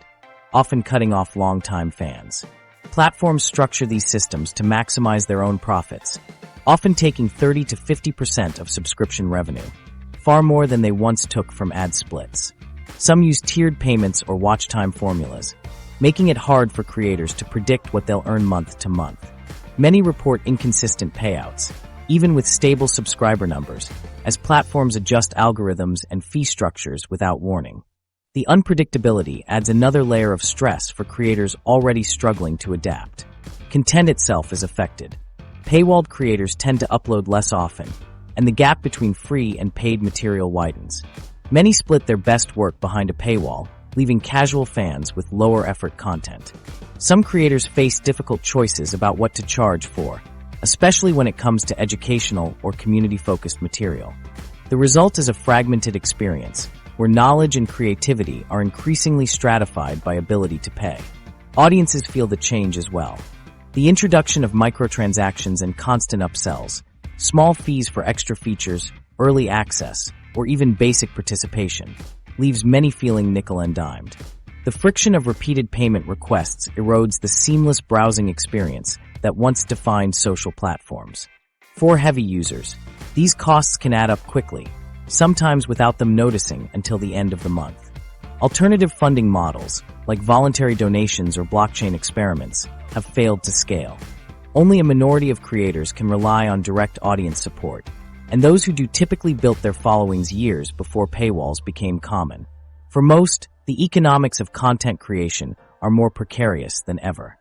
often cutting off longtime fans. Platforms structure these systems to maximize their own profits, often taking 30 to 50% of subscription revenue, far more than they once took from ad splits. Some use tiered payments or watch time formulas, making it hard for creators to predict what they'll earn month to month. Many report inconsistent payouts, even with stable subscriber numbers, as platforms adjust algorithms and fee structures without warning. The unpredictability adds another layer of stress for creators already struggling to adapt. Content itself is affected. Paywalled creators tend to upload less often, and the gap between free and paid material widens. Many split their best work behind a paywall, leaving casual fans with lower effort content. Some creators face difficult choices about what to charge for, especially when it comes to educational or community-focused material. The result is a fragmented experience, where knowledge and creativity are increasingly stratified by ability to pay. Audiences feel the change as well. The introduction of microtransactions and constant upsells, small fees for extra features, early access, or even basic participation, leaves many feeling nickel and dimed. The friction of repeated payment requests erodes the seamless browsing experience that once defined social platforms. For heavy users, these costs can add up quickly, sometimes without them noticing until the end of the month. Alternative funding models, like voluntary donations or blockchain experiments, have failed to scale. Only a minority of creators can rely on direct audience support, and those who do typically built their followings years before paywalls became common. For most, the economics of content creation are more precarious than ever.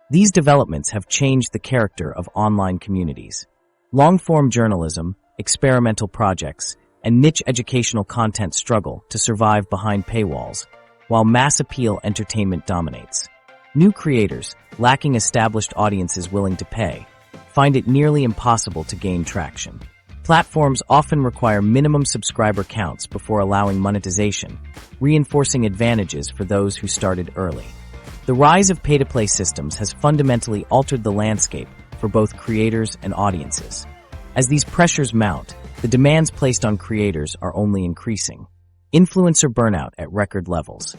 These developments have changed the character of online communities. Long-form journalism, experimental projects, and niche educational content struggle to survive behind paywalls, while mass appeal entertainment dominates. New creators, lacking established audiences willing to pay, find it nearly impossible to gain traction. Platforms often require minimum subscriber counts before allowing monetization, reinforcing advantages for those who started early. The rise of pay-to-play systems has fundamentally altered the landscape for both creators and audiences. As these pressures mount, the demands placed on creators are only increasing. Influencer burnout at record levels.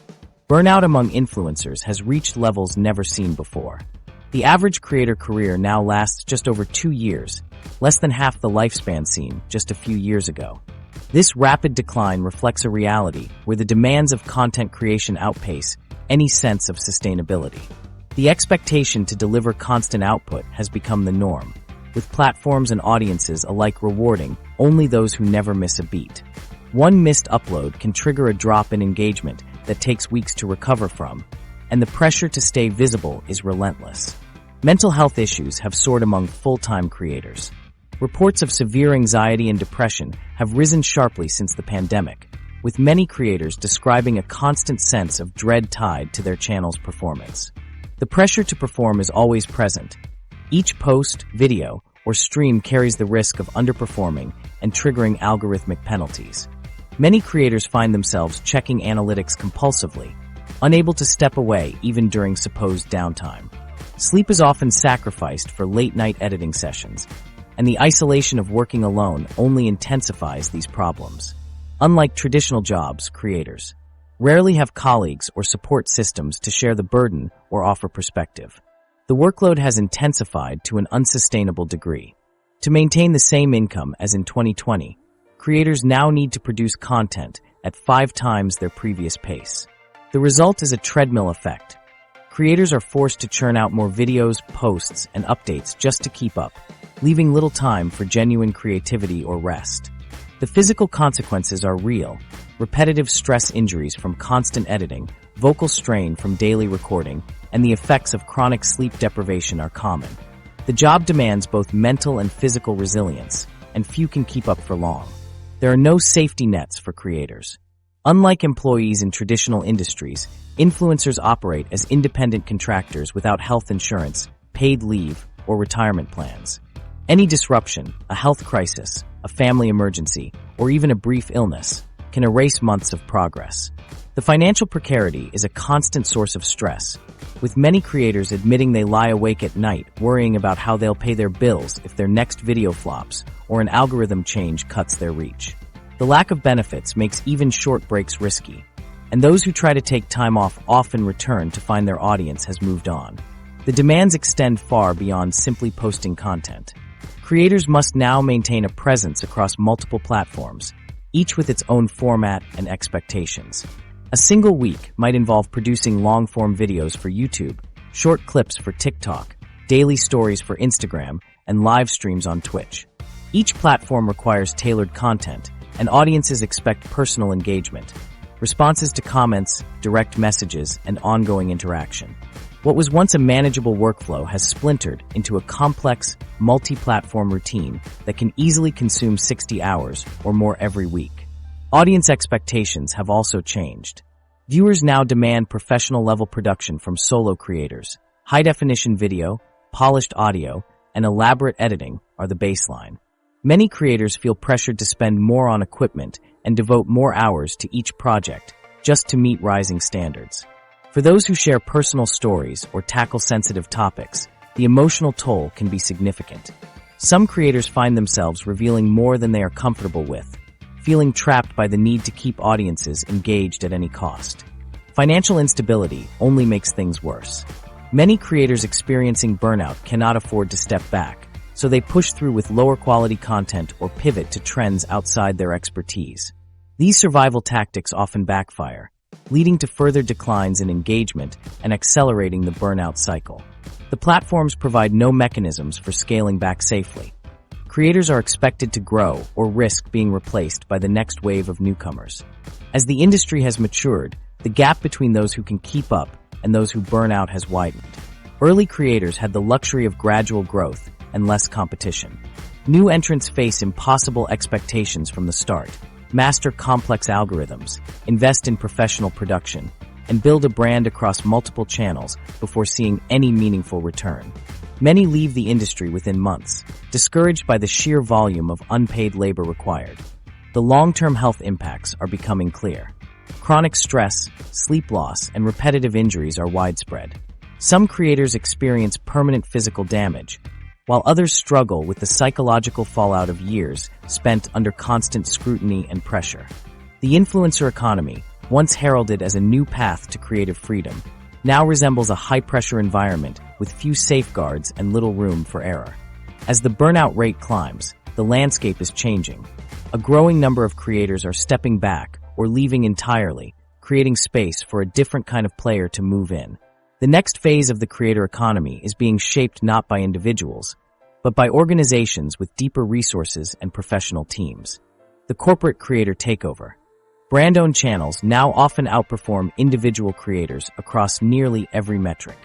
Burnout among influencers has reached levels never seen before. The average creator career now lasts just over 2 years, less than half the lifespan seen just a few years ago. This rapid decline reflects a reality where the demands of content creation outpace any sense of sustainability. The expectation to deliver constant output has become the norm, with platforms and audiences alike rewarding only those who never miss a beat. One missed upload can trigger a drop in engagement that takes weeks to recover from, and the pressure to stay visible is relentless. Mental health issues have soared among full-time creators. Reports of severe anxiety and depression have risen sharply since the pandemic, with many creators describing a constant sense of dread tied to their channel's performance. The pressure to perform is always present. Each post, video, or stream carries the risk of underperforming and triggering algorithmic penalties. Many creators find themselves checking analytics compulsively, unable to step away even during supposed downtime. Sleep is often sacrificed for late-night editing sessions, and the isolation of working alone only intensifies these problems. Unlike traditional jobs, creators rarely have colleagues or support systems to share the burden or offer perspective. The workload has intensified to an unsustainable degree. To maintain the same income as in 2020, creators now need to produce content at 5 times their previous pace. The result is a treadmill effect. Creators are forced to churn out more videos, posts, and updates just to keep up, leaving little time for genuine creativity or rest. The physical consequences are real. Repetitive stress injuries from constant editing, vocal strain from daily recording, and the effects of chronic sleep deprivation are common. The job demands both mental and physical resilience, and few can keep up for long. There are no safety nets for creators. Unlike employees in traditional industries, influencers operate as independent contractors without health insurance, paid leave, or retirement plans. Any disruption, a health crisis, a family emergency, or even a brief illness, can erase months of progress. The financial precarity is a constant source of stress, with many creators admitting they lie awake at night worrying about how they'll pay their bills if their next video flops or an algorithm change cuts their reach. The lack of benefits makes even short breaks risky, and those who try to take time off often return to find their audience has moved on. The demands extend far beyond simply posting content. Creators must now maintain a presence across multiple platforms, each with its own format and expectations. A single week might involve producing long-form videos for YouTube, short clips for TikTok, daily stories for Instagram, and live streams on Twitch. Each platform requires tailored content, and audiences expect personal engagement, responses to comments, direct messages, and ongoing interaction. What was once a manageable workflow has splintered into a complex, multi-platform routine that can easily consume 60 hours or more every week. Audience expectations have also changed. Viewers now demand professional-level production from solo creators. High-definition video, polished audio, and elaborate editing are the baseline. Many creators feel pressured to spend more on equipment and devote more hours to each project just to meet rising standards. For those who share personal stories or tackle sensitive topics, the emotional toll can be significant. Some creators find themselves revealing more than they are comfortable with, feeling trapped by the need to keep audiences engaged at any cost. Financial instability only makes things worse. Many creators experiencing burnout cannot afford to step back, so they push through with lower quality content or pivot to trends outside their expertise. These survival tactics often backfire, leading to further declines in engagement and accelerating the burnout cycle. The platforms provide no mechanisms for scaling back safely. Creators are expected to grow or risk being replaced by the next wave of newcomers. As the industry has matured, the gap between those who can keep up and those who burn out has widened. Early creators had the luxury of gradual growth and less competition. New entrants face impossible expectations from the start, master complex algorithms, invest in professional production, and build a brand across multiple channels before seeing any meaningful return. Many leave the industry within months, discouraged by the sheer volume of unpaid labor required. The long-term health impacts are becoming clear. Chronic stress, sleep loss, and repetitive injuries are widespread. Some creators experience permanent physical damage, while others struggle with the psychological fallout of years spent under constant scrutiny and pressure. The influencer economy, once heralded as a new path to creative freedom, now resembles a high-pressure environment with few safeguards and little room for error. As the burnout rate climbs, the landscape is changing. A growing number of creators are stepping back or leaving entirely, creating space for a different kind of player to move in. The next phase of the creator economy is being shaped not by individuals, but by organizations with deeper resources and professional teams. The corporate creator takeover. Brand-owned channels now often outperform individual creators across nearly every metric.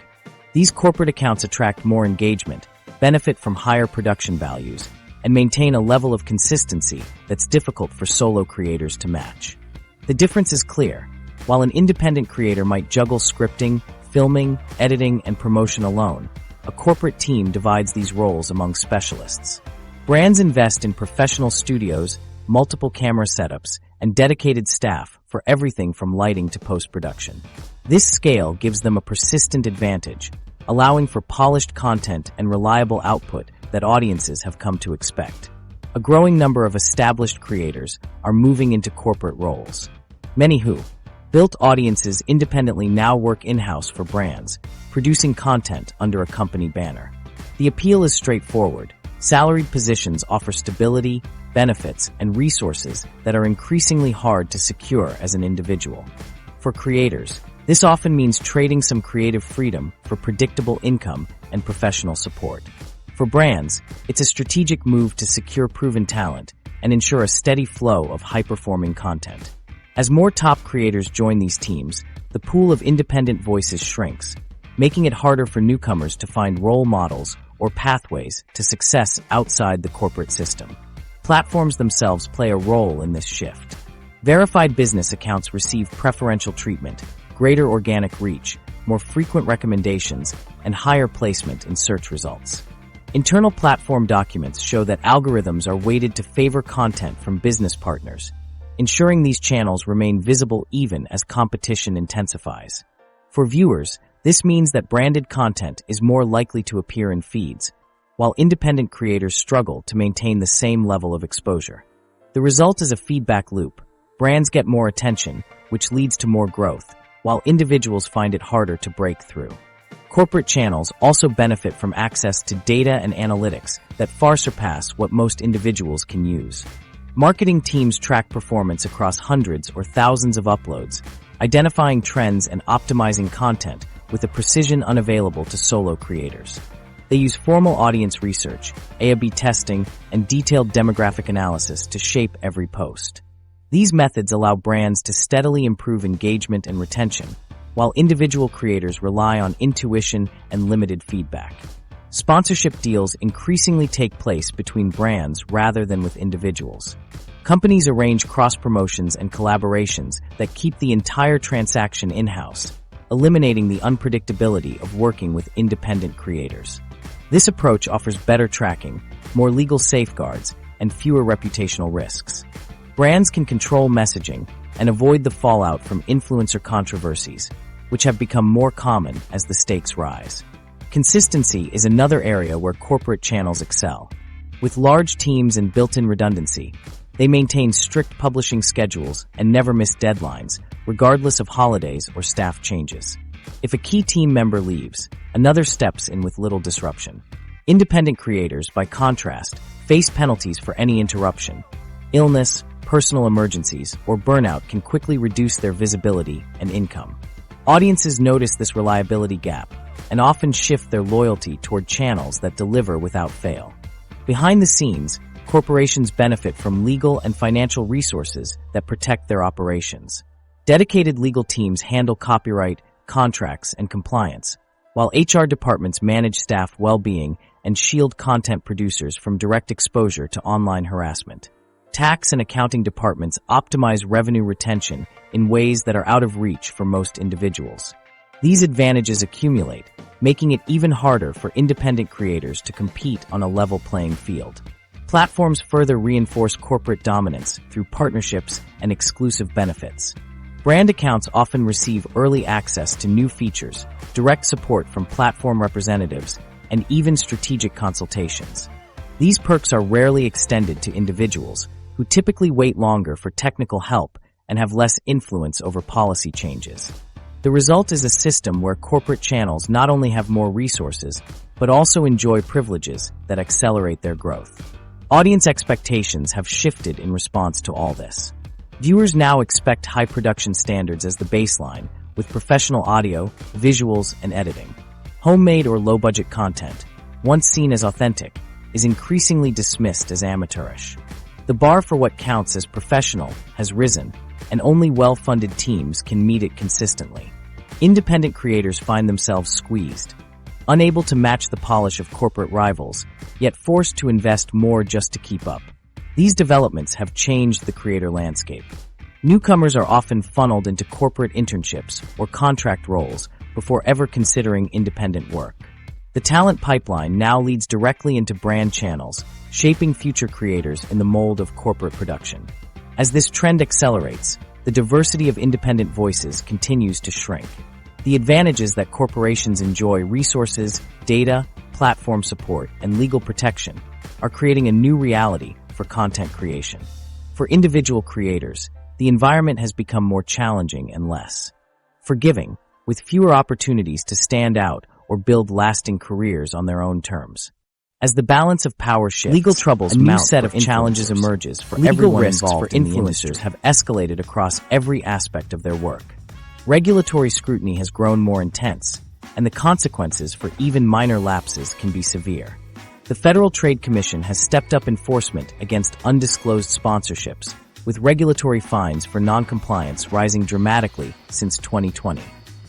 These corporate accounts attract more engagement, benefit from higher production values, and maintain a level of consistency that's difficult for solo creators to match. The difference is clear. While an independent creator might juggle scripting, filming, editing, and promotion alone, a corporate team divides these roles among specialists. Brands invest in professional studios, multiple camera setups, and dedicated staff for everything from lighting to post-production. This scale gives them a persistent advantage, allowing for polished content and reliable output that audiences have come to expect. A growing number of established creators are moving into corporate roles. Many who built audiences independently now work in-house for brands, producing content under a company banner. The appeal is straightforward. Salaried positions offer stability, benefits, and resources that are increasingly hard to secure as an individual. For creators, this often means trading some creative freedom for predictable income and professional support. For brands, it's a strategic move to secure proven talent and ensure a steady flow of high-performing content. As more top creators join these teams, the pool of independent voices shrinks, making it harder for newcomers to find role models or pathways to success outside the corporate system. Platforms themselves play a role in this shift. Verified business accounts receive preferential treatment, greater organic reach, more frequent recommendations, and higher placement in search results. Internal platform documents show that algorithms are weighted to favor content from business partners, ensuring these channels remain visible even as competition intensifies. For viewers, this means that branded content is more likely to appear in feeds, while independent creators struggle to maintain the same level of exposure. The result is a feedback loop. Brands get more attention, which leads to more growth, while individuals find it harder to break through. Corporate channels also benefit from access to data and analytics that far surpass what most individuals can use. Marketing teams track performance across hundreds or thousands of uploads, identifying trends and optimizing content with a precision unavailable to solo creators. They use formal audience research, A/B testing, and detailed demographic analysis to shape every post. These methods allow brands to steadily improve engagement and retention, while individual creators rely on intuition and limited feedback. Sponsorship deals increasingly take place between brands rather than with individuals. Companies arrange cross-promotions and collaborations that keep the entire transaction in-house, eliminating the unpredictability of working with independent creators. This approach offers better tracking, more legal safeguards, and fewer reputational risks. Brands can control messaging and avoid the fallout from influencer controversies, which have become more common as the stakes rise. Consistency is another area where corporate channels excel. With large teams and built-in redundancy, they maintain strict publishing schedules and never miss deadlines, regardless of holidays or staff changes. If a key team member leaves, another steps in with little disruption. Independent creators, by contrast, face penalties for any interruption. Illness, personal emergencies, or burnout can quickly reduce their visibility and income. Audiences notice this reliability gap and often shift their loyalty toward channels that deliver without fail. Behind the scenes, corporations benefit from legal and financial resources that protect their operations. Dedicated legal teams handle copyright, contracts, and compliance, while HR departments manage staff well-being and shield content producers from direct exposure to online harassment. Tax and accounting departments optimize revenue retention in ways that are out of reach for most individuals. These advantages accumulate, making it even harder for independent creators to compete on a level playing field. Platforms further reinforce corporate dominance through partnerships and exclusive benefits. Brand accounts often receive early access to new features, direct support from platform representatives, and even strategic consultations. These perks are rarely extended to individuals, who typically wait longer for technical help and have less influence over policy changes. The result is a system where corporate channels not only have more resources, but also enjoy privileges that accelerate their growth. Audience expectations have shifted in response to all this. Viewers now expect high production standards as the baseline, with professional audio, visuals, and editing. Homemade or low-budget content, once seen as authentic, is increasingly dismissed as amateurish. The bar for what counts as professional has risen, and only well-funded teams can meet it consistently. Independent creators find themselves squeezed, unable to match the polish of corporate rivals, yet forced to invest more just to keep up. These developments have changed the creator landscape. Newcomers are often funneled into corporate internships or contract roles before ever considering independent work. The talent pipeline now leads directly into brand channels, shaping future creators in the mold of corporate production. As this trend accelerates, the diversity of independent voices continues to shrink. The advantages that corporations enjoy, resources, data, platform support, and legal protection, are creating a new reality for content creation. For individual creators, the environment has become more challenging and less forgiving, with fewer opportunities to stand out or build lasting careers on their own terms. As the balance of power shifts, legal troubles, a new set of challenges emerges for everyone involved. Influencers have escalated across every aspect of their work. Regulatory scrutiny has grown more intense, and the consequences for even minor lapses can be severe. The Federal Trade Commission has stepped up enforcement against undisclosed sponsorships, with regulatory fines for non-compliance rising dramatically since 2020.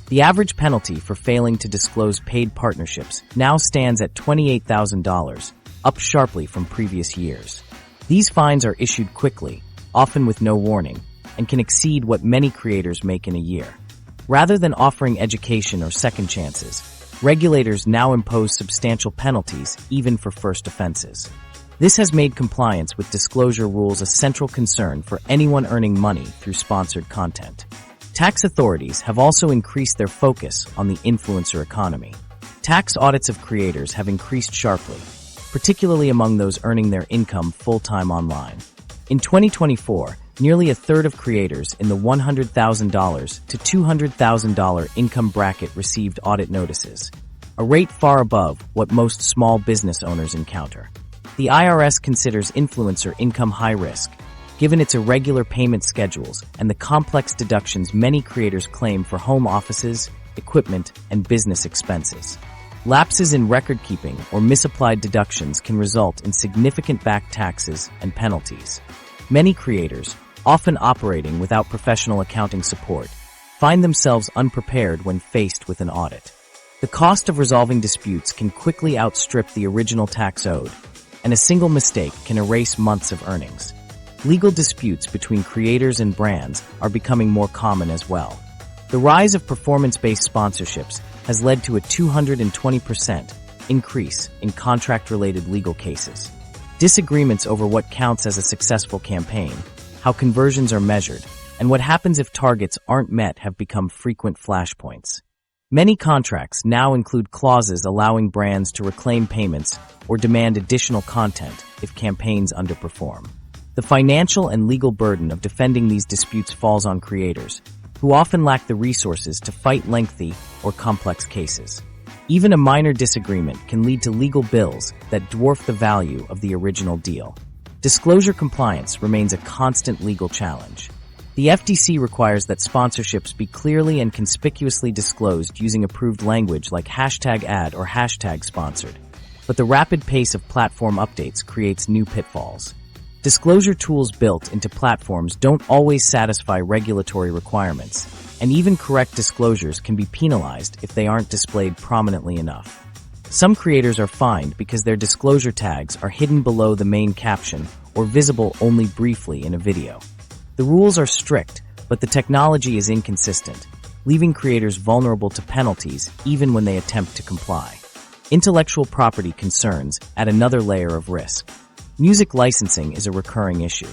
The average penalty for failing to disclose paid partnerships now stands at $28,000, up sharply from previous years. These fines are issued quickly, often with no warning, and can exceed what many creators make in a year. Rather than offering education or second chances, regulators now impose substantial penalties even for first offenses. This has made compliance with disclosure rules a central concern for anyone earning money through sponsored content. Tax authorities have also increased their focus on the influencer economy. Tax audits of creators have increased sharply, particularly among those earning their income full-time online. In 2024, nearly a third of creators in the $100,000 to $200,000 income bracket received audit notices, a rate far above what most small business owners encounter. The IRS considers influencer income high risk, given its irregular payment schedules and the complex deductions many creators claim for home offices, equipment, and business expenses. Lapses in record-keeping or misapplied deductions can result in significant back taxes and penalties. Many creators, often operating without professional accounting support, find themselves unprepared when faced with an audit. The cost of resolving disputes can quickly outstrip the original tax owed, and a single mistake can erase months of earnings. Legal disputes between creators and brands are becoming more common as well. The rise of performance-based sponsorships has led to a 220% increase in contract-related legal cases. Disagreements over what counts as a successful campaign, how conversions are measured, and what happens if targets aren't met have become frequent flashpoints. Many contracts now include clauses allowing brands to reclaim payments or demand additional content if campaigns underperform. The financial and legal burden of defending these disputes falls on creators, who often lack the resources to fight lengthy or complex cases. Even a minor disagreement can lead to legal bills that dwarf the value of the original deal. Disclosure compliance remains a constant legal challenge. The FTC requires that sponsorships be clearly and conspicuously disclosed using approved language like #ad or #sponsored. But the rapid pace of platform updates creates new pitfalls. Disclosure tools built into platforms don't always satisfy regulatory requirements, and even correct disclosures can be penalized if they aren't displayed prominently enough. Some creators are fined because their disclosure tags are hidden below the main caption or visible only briefly in a video. The rules are strict, but the technology is inconsistent, leaving creators vulnerable to penalties even when they attempt to comply. Intellectual property concerns add another layer of risk. Music licensing is a recurring issue.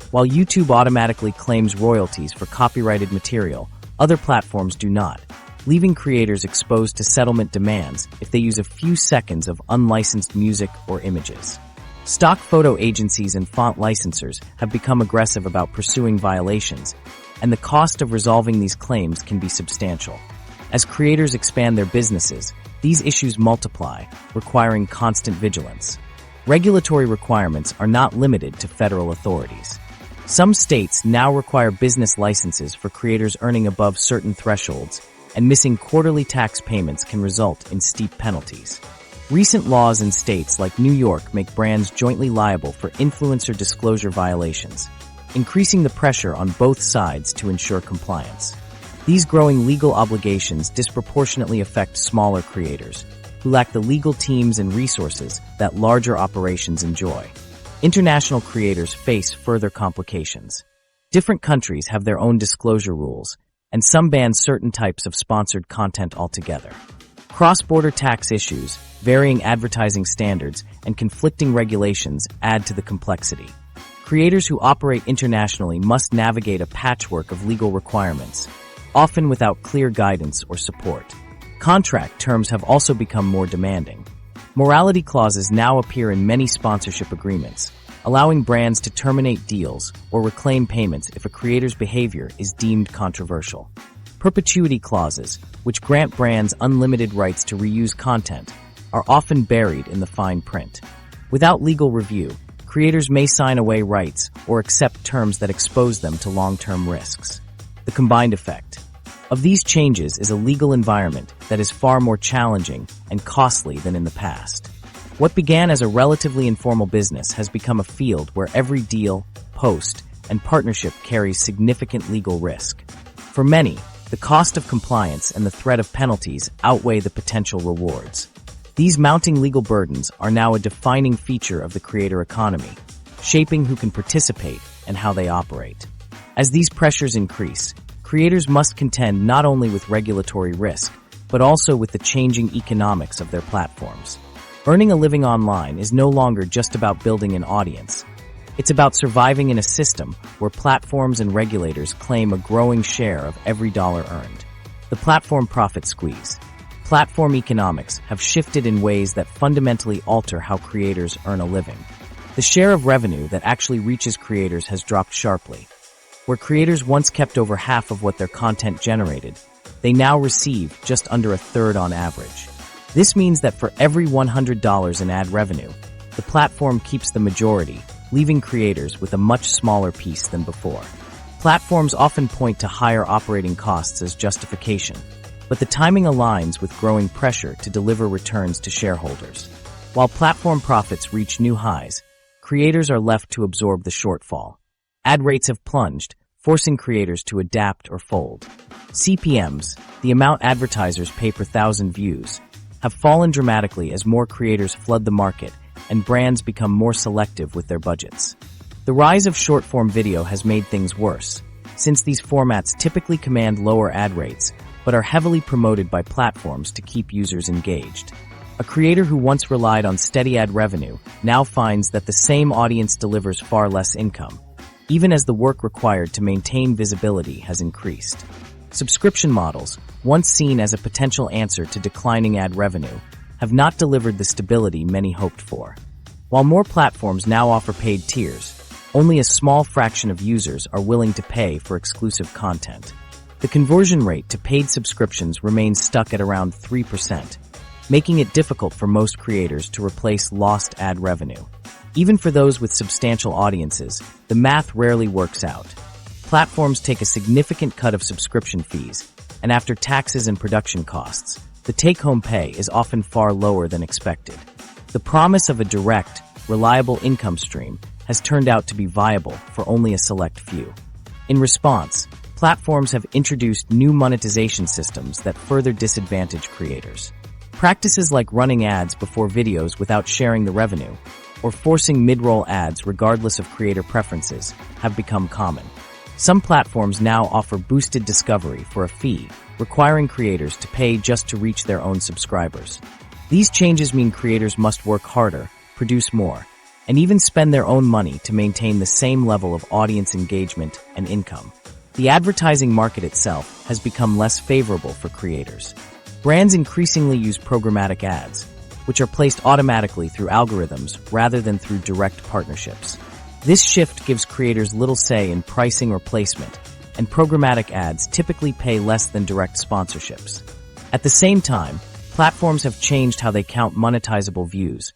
While YouTube automatically claims royalties for copyrighted material, other platforms do not, leaving creators exposed to settlement demands if they use a few seconds of unlicensed music or images. Stock photo agencies and font licensors have become aggressive about pursuing violations, and the cost of resolving these claims can be substantial. As creators expand their businesses, these issues multiply, requiring constant vigilance. Regulatory requirements are not limited to federal authorities. Some states now require business licenses for creators earning above certain thresholds, and missing quarterly tax payments can result in steep penalties. Recent laws in states like New York make brands jointly liable for influencer disclosure violations, increasing the pressure on both sides to ensure compliance. These growing legal obligations disproportionately affect smaller creators, who lack the legal teams and resources that larger operations enjoy. International creators face further complications. Different countries have their own disclosure rules, and some ban certain types of sponsored content altogether. Cross-border tax issues, varying advertising standards, and conflicting regulations add to the complexity. Creators who operate internationally must navigate a patchwork of legal requirements, often without clear guidance or support. Contract terms have also become more demanding. Morality clauses now appear in many sponsorship agreements, allowing brands to terminate deals or reclaim payments if a creator's behavior is deemed controversial. Perpetuity clauses, which grant brands unlimited rights to reuse content, are often buried in the fine print. Without legal review, creators may sign away rights or accept terms that expose them to long-term risks. The combined effect of these changes is a legal environment that is far more challenging and costly than in the past. What began as a relatively informal business has become a field where every deal, post, and partnership carries significant legal risk. For many, the cost of compliance and the threat of penalties outweigh the potential rewards. These mounting legal burdens are now a defining feature of the creator economy, shaping who can participate and how they operate. As these pressures increase, creators must contend not only with regulatory risk, but also with the changing economics of their platforms. Earning a living online is no longer just about building an audience. It's about surviving in a system where platforms and regulators claim a growing share of every dollar earned. The platform profit squeeze. Platform economics have shifted in ways that fundamentally alter how creators earn a living. The share of revenue that actually reaches creators has dropped sharply. Where creators once kept over half of what their content generated, they now receive just under a third on average. This means that for every $100 in ad revenue, the platform keeps the majority, leaving creators with a much smaller piece than before. Platforms often point to higher operating costs as justification, but the timing aligns with growing pressure to deliver returns to shareholders. While platform profits reach new highs, creators are left to absorb the shortfall. Ad rates have plunged, forcing creators to adapt or fold. CPMs, the amount advertisers pay per thousand views, have fallen dramatically as more creators flood the market and brands become more selective with their budgets. The rise of short-form video has made things worse, since these formats typically command lower ad rates, but are heavily promoted by platforms to keep users engaged. A creator who once relied on steady ad revenue now finds that the same audience delivers far less income, even as the work required to maintain visibility has increased. Subscription models, once seen as a potential answer to declining ad revenue, have not delivered the stability many hoped for. While more platforms now offer paid tiers, only a small fraction of users are willing to pay for exclusive content. The conversion rate to paid subscriptions remains stuck at around 3%, making it difficult for most creators to replace lost ad revenue. Even for those with substantial audiences, the math rarely works out. Platforms take a significant cut of subscription fees, and after taxes and production costs, the take-home pay is often far lower than expected. The promise of a direct, reliable income stream has turned out to be viable for only a select few. In response, platforms have introduced new monetization systems that further disadvantage creators. Practices like running ads before videos without sharing the revenue, or forcing mid-roll ads regardless of creator preferences, have become common. Some platforms now offer boosted discovery for a fee, requiring creators to pay just to reach their own subscribers. These changes mean creators must work harder, produce more, and even spend their own money to maintain the same level of audience engagement and income. The advertising market itself has become less favorable for creators. Brands increasingly use programmatic ads, which are placed automatically through algorithms rather than through direct partnerships. This shift gives creators little say in pricing or placement, and programmatic ads typically pay less than direct sponsorships. At the same time, platforms have changed how they count monetizable views,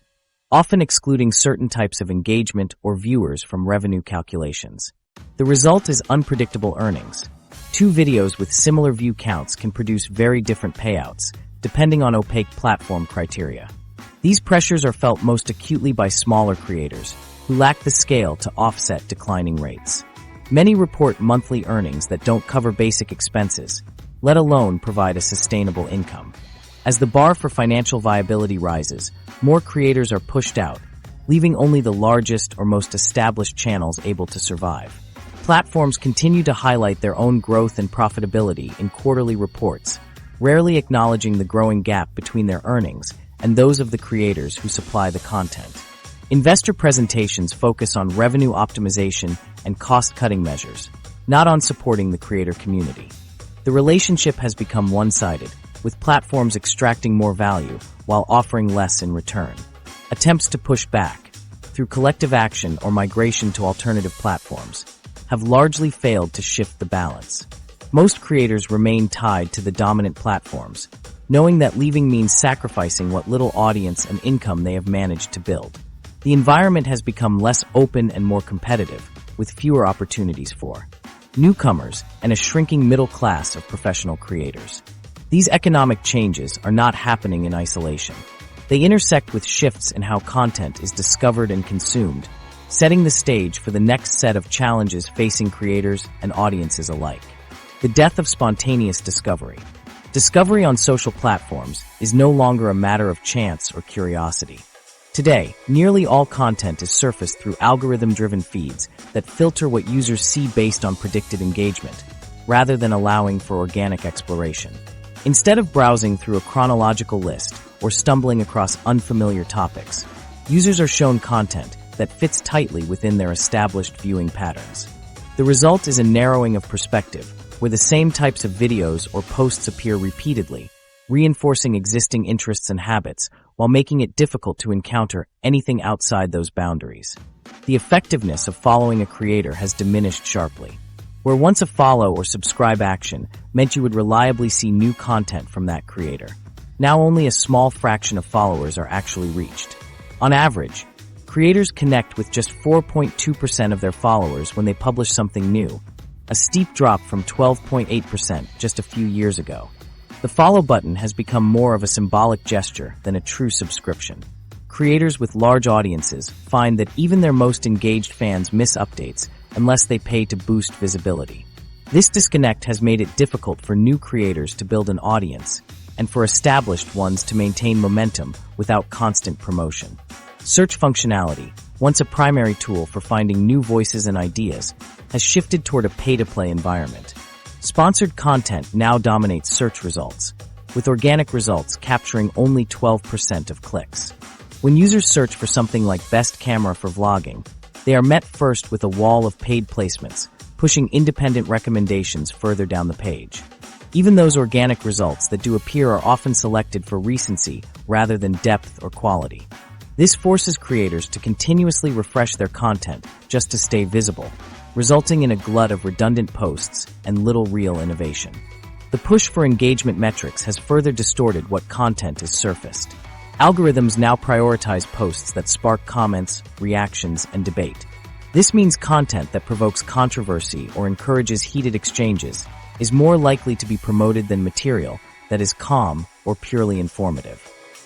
often excluding certain types of engagement or viewers from revenue calculations. The result is unpredictable earnings. Two videos with similar view counts can produce very different payouts, depending on opaque platform criteria. These pressures are felt most acutely by smaller creators, who lack the scale to offset declining rates. Many report monthly earnings that don't cover basic expenses, let alone provide a sustainable income. As the bar for financial viability rises, more creators are pushed out, leaving only the largest or most established channels able to survive. Platforms continue to highlight their own growth and profitability in quarterly reports, rarely acknowledging the growing gap between their earnings and those of the creators who supply the content. Investor presentations focus on revenue optimization and cost-cutting measures, not on supporting the creator community. The relationship has become one-sided, with platforms extracting more value while offering less in return. Attempts to push back, through collective action or migration to alternative platforms, have largely failed to shift the balance. Most creators remain tied to the dominant platforms, knowing that leaving means sacrificing what little audience and income they have managed to build. The environment has become less open and more competitive, with fewer opportunities for newcomers and a shrinking middle class of professional creators. These economic changes are not happening in isolation. They intersect with shifts in how content is discovered and consumed, setting the stage for the next set of challenges facing creators and audiences alike. The death of spontaneous discovery. Discovery on social platforms is no longer a matter of chance or curiosity. Today, nearly all content is surfaced through algorithm-driven feeds that filter what users see based on predicted engagement, rather than allowing for organic exploration. Instead of browsing through a chronological list or stumbling across unfamiliar topics, users are shown content that fits tightly within their established viewing patterns. The result is a narrowing of perspective, where the same types of videos or posts appear repeatedly, reinforcing existing interests and habits while making it difficult to encounter anything outside those boundaries. The effectiveness of following a creator has diminished sharply. Where once a follow or subscribe action meant you would reliably see new content from that creator, now only a small fraction of followers are actually reached. On average, creators connect with just 4.2% of their followers when they publish something new, a steep drop from 12.8% just a few years ago. The follow button has become more of a symbolic gesture than a true subscription. Creators with large audiences find that even their most engaged fans miss updates unless they pay to boost visibility. This disconnect has made it difficult for new creators to build an audience and for established ones to maintain momentum without constant promotion. Search functionality, once a primary tool for finding new voices and ideas, has shifted toward a pay-to-play environment. Sponsored content now dominates search results, with organic results capturing only 12% of clicks. When users search for something like best camera for vlogging, they are met first with a wall of paid placements, pushing independent recommendations further down the page. Even those organic results that do appear are often selected for recency rather than depth or quality. This forces creators to continuously refresh their content just to stay visible, resulting in a glut of redundant posts and little real innovation. The push for engagement metrics has further distorted what content is surfaced. Algorithms now prioritize posts that spark comments, reactions, and debate. This means content that provokes controversy or encourages heated exchanges is more likely to be promoted than material that is calm or purely informative.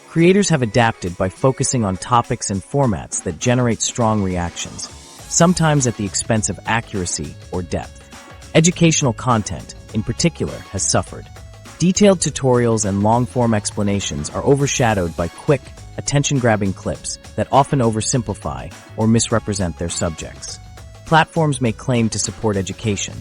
Creators have adapted by focusing on topics and formats that generate strong reactions, sometimes at the expense of accuracy or depth. Educational content, in particular, has suffered. Detailed tutorials and long-form explanations are overshadowed by quick, attention-grabbing clips that often oversimplify or misrepresent their subjects. Platforms may claim to support education,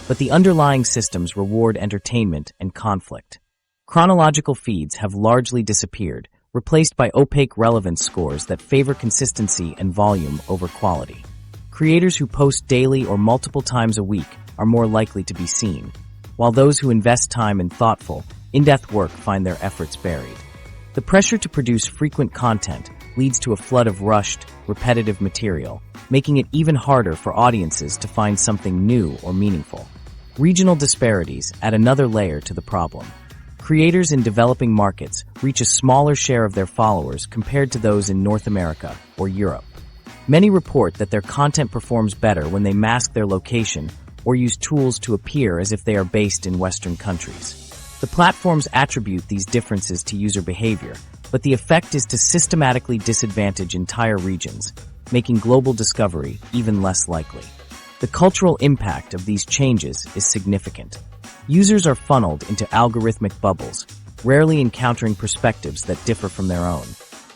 but the underlying systems reward entertainment and conflict. Chronological feeds have largely disappeared, replaced by opaque relevance scores that favor consistency and volume over quality. Creators who post daily or multiple times a week are more likely to be seen, while those who invest time in thoughtful, in-depth work find their efforts buried. The pressure to produce frequent content leads to a flood of rushed, repetitive material, making it even harder for audiences to find something new or meaningful. Regional disparities add another layer to the problem. Creators in developing markets reach a smaller share of their followers compared to those in North America or Europe. Many report that their content performs better when they mask their location or use tools to appear as if they are based in Western countries. The platforms attribute these differences to user behavior, but the effect is to systematically disadvantage entire regions, making global discovery even less likely. The cultural impact of these changes is significant. Users are funneled into algorithmic bubbles, rarely encountering perspectives that differ from their own.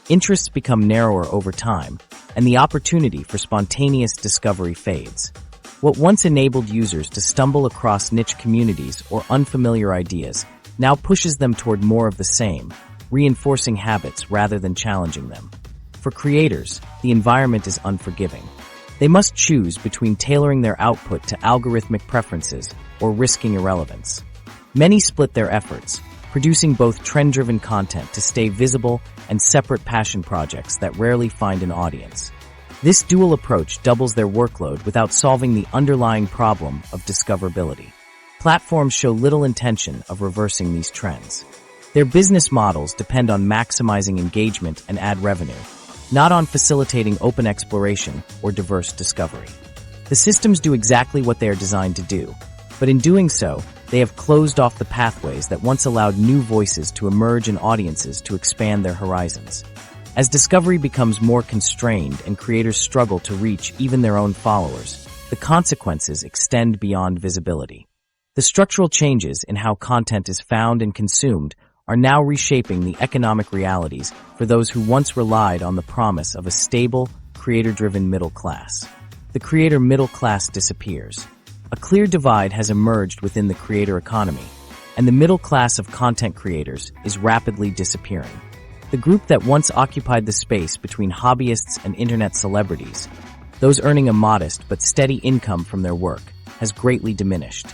Interests become narrower over time, and the opportunity for spontaneous discovery fades. What once enabled users to stumble across niche communities or unfamiliar ideas now pushes them toward more of the same, reinforcing habits rather than challenging them. For creators, the environment is unforgiving. They must choose between tailoring their output to algorithmic preferences or risking irrelevance. Many split their efforts, producing both trend-driven content to stay visible and separate passion projects that rarely find an audience. This dual approach doubles their workload without solving the underlying problem of discoverability. Platforms show little intention of reversing these trends. Their business models depend on maximizing engagement and ad revenue, not on facilitating open exploration or diverse discovery. The systems do exactly what they are designed to do, but in doing so, they have closed off the pathways that once allowed new voices to emerge and audiences to expand their horizons. As discovery becomes more constrained and creators struggle to reach even their own followers, the consequences extend beyond visibility. The structural changes in how content is found and consumed are now reshaping the economic realities for those who once relied on the promise of a stable, creator-driven middle class. The creator middle class disappears. A clear divide has emerged within the creator economy, and the middle class of content creators is rapidly disappearing. The group that once occupied the space between hobbyists and internet celebrities, those earning a modest but steady income from their work, has greatly diminished.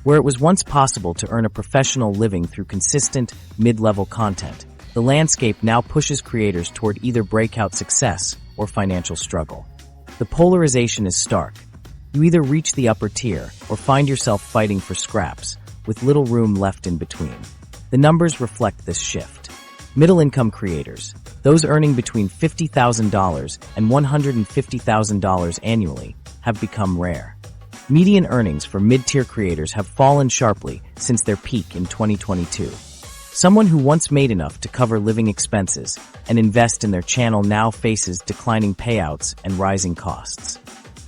Where it was once possible to earn a professional living through consistent, mid-level content, the landscape now pushes creators toward either breakout success or financial struggle. The polarization is stark. You either reach the upper tier or find yourself fighting for scraps, with little room left in between. The numbers reflect this shift. Middle-income creators, those earning between $50,000 and $150,000 annually, have become rare. Median earnings for mid-tier creators have fallen sharply since their peak in 2022. Someone who once made enough to cover living expenses and invest in their channel now faces declining payouts and rising costs.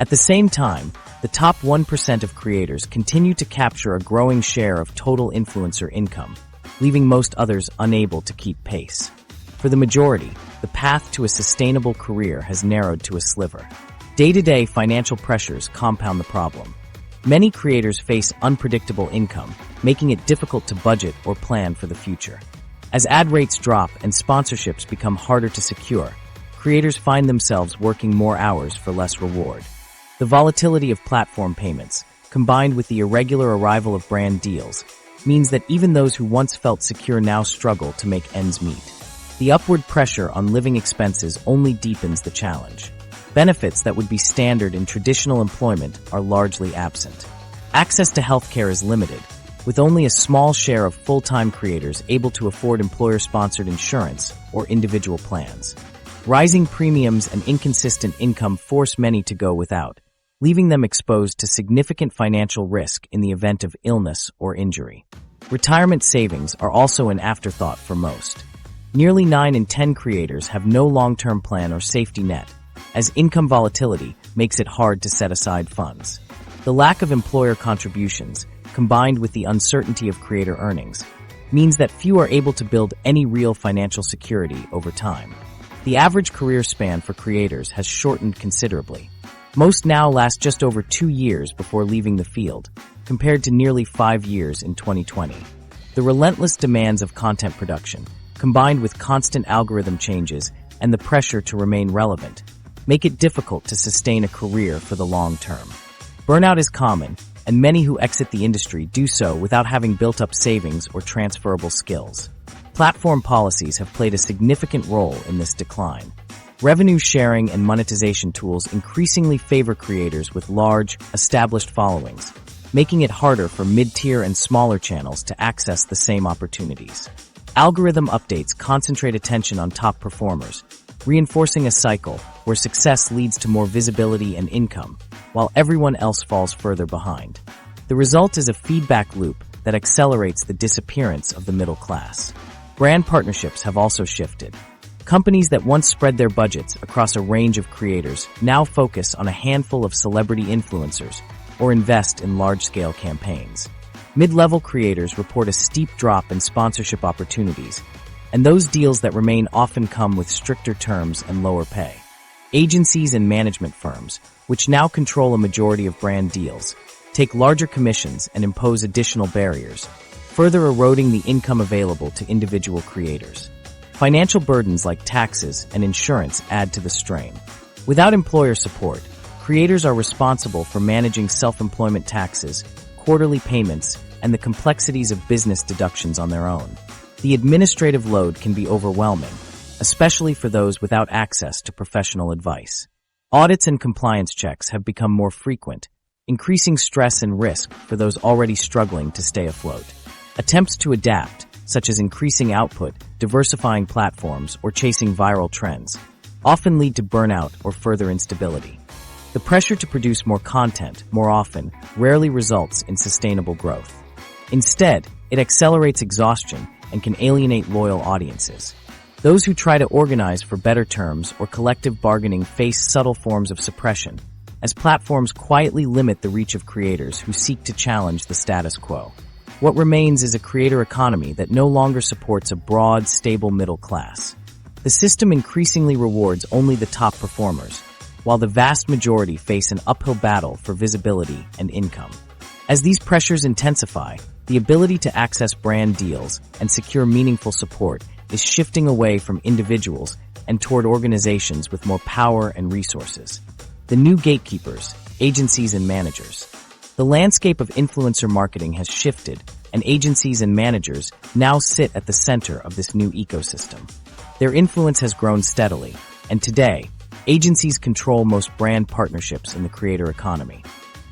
At the same time, the top 1% of creators continue to capture a growing share of total influencer income, leaving most others unable to keep pace. For the majority, the path to a sustainable career has narrowed to a sliver. Day-to-day financial pressures compound the problem. Many creators face unpredictable income, making it difficult to budget or plan for the future. As ad rates drop and sponsorships become harder to secure, creators find themselves working more hours for less reward. The volatility of platform payments, combined with the irregular arrival of brand deals, means that even those who once felt secure now struggle to make ends meet. The upward pressure on living expenses only deepens the challenge. Benefits that would be standard in traditional employment are largely absent. Access to healthcare is limited, with only a small share of full-time creators able to afford employer-sponsored insurance or individual plans. Rising premiums and inconsistent income force many to go without, leaving them exposed to significant financial risk in the event of illness or injury. Retirement savings are also an afterthought for most. Nearly 9 in 10 creators have no long-term plan or safety net, as income volatility makes it hard to set aside funds. The lack of employer contributions, combined with the uncertainty of creator earnings, means that few are able to build any real financial security over time. The average career span for creators has shortened considerably. Most now last just over 2 years before leaving the field, compared to nearly 5 years in 2020. The relentless demands of content production, combined with constant algorithm changes and the pressure to remain relevant, make it difficult to sustain a career for the long term. Burnout is common, and many who exit the industry do so without having built up savings or transferable skills. Platform policies have played a significant role in this decline. Revenue sharing and monetization tools increasingly favor creators with large, established followings, making it harder for mid-tier and smaller channels to access the same opportunities. Algorithm updates concentrate attention on top performers, reinforcing a cycle where success leads to more visibility and income, while everyone else falls further behind. The result is a feedback loop that accelerates the disappearance of the middle class. Brand partnerships have also shifted. Companies that once spread their budgets across a range of creators now focus on a handful of celebrity influencers or invest in large-scale campaigns. Mid-level creators report a steep drop in sponsorship opportunities, and those deals that remain often come with stricter terms and lower pay. Agencies and management firms, which now control a majority of brand deals, take larger commissions and impose additional barriers, further eroding the income available to individual creators. Financial burdens like taxes and insurance add to the strain. Without employer support, creators are responsible for managing self-employment taxes, quarterly payments, and the complexities of business deductions on their own. The administrative load can be overwhelming, especially for those without access to professional advice. Audits and compliance checks have become more frequent, increasing stress and risk for those already struggling to stay afloat. Attempts to adapt, such as increasing output, diversifying platforms, or chasing viral trends, often lead to burnout or further instability. The pressure to produce more content, more often, rarely results in sustainable growth. Instead, it accelerates exhaustion and can alienate loyal audiences. Those who try to organize for better terms or collective bargaining face subtle forms of suppression, as platforms quietly limit the reach of creators who seek to challenge the status quo. What remains is a creator economy that no longer supports a broad, stable middle class. The system increasingly rewards only the top performers, while the vast majority face an uphill battle for visibility and income. As these pressures intensify, the ability to access brand deals and secure meaningful support is shifting away from individuals and toward organizations with more power and resources. The new gatekeepers, agencies and managers. The landscape of influencer marketing has shifted, and agencies and managers now sit at the center of this new ecosystem. Their influence has grown steadily, and today, agencies control most brand partnerships in the creator economy.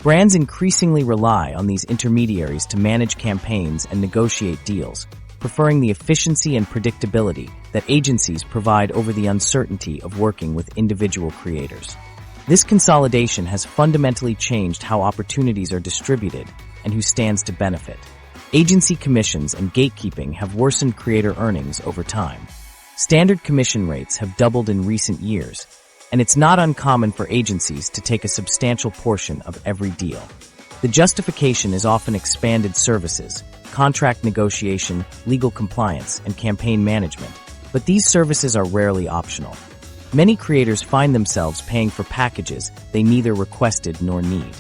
Brands increasingly rely on these intermediaries to manage campaigns and negotiate deals, preferring the efficiency and predictability that agencies provide over the uncertainty of working with individual creators. This consolidation has fundamentally changed how opportunities are distributed and who stands to benefit. Agency commissions and gatekeeping have worsened creator earnings over time. Standard commission rates have doubled in recent years, and it's not uncommon for agencies to take a substantial portion of every deal. The justification is often expanded services, contract negotiation, legal compliance, and campaign management, but these services are rarely optional. Many creators find themselves paying for packages they neither requested nor need.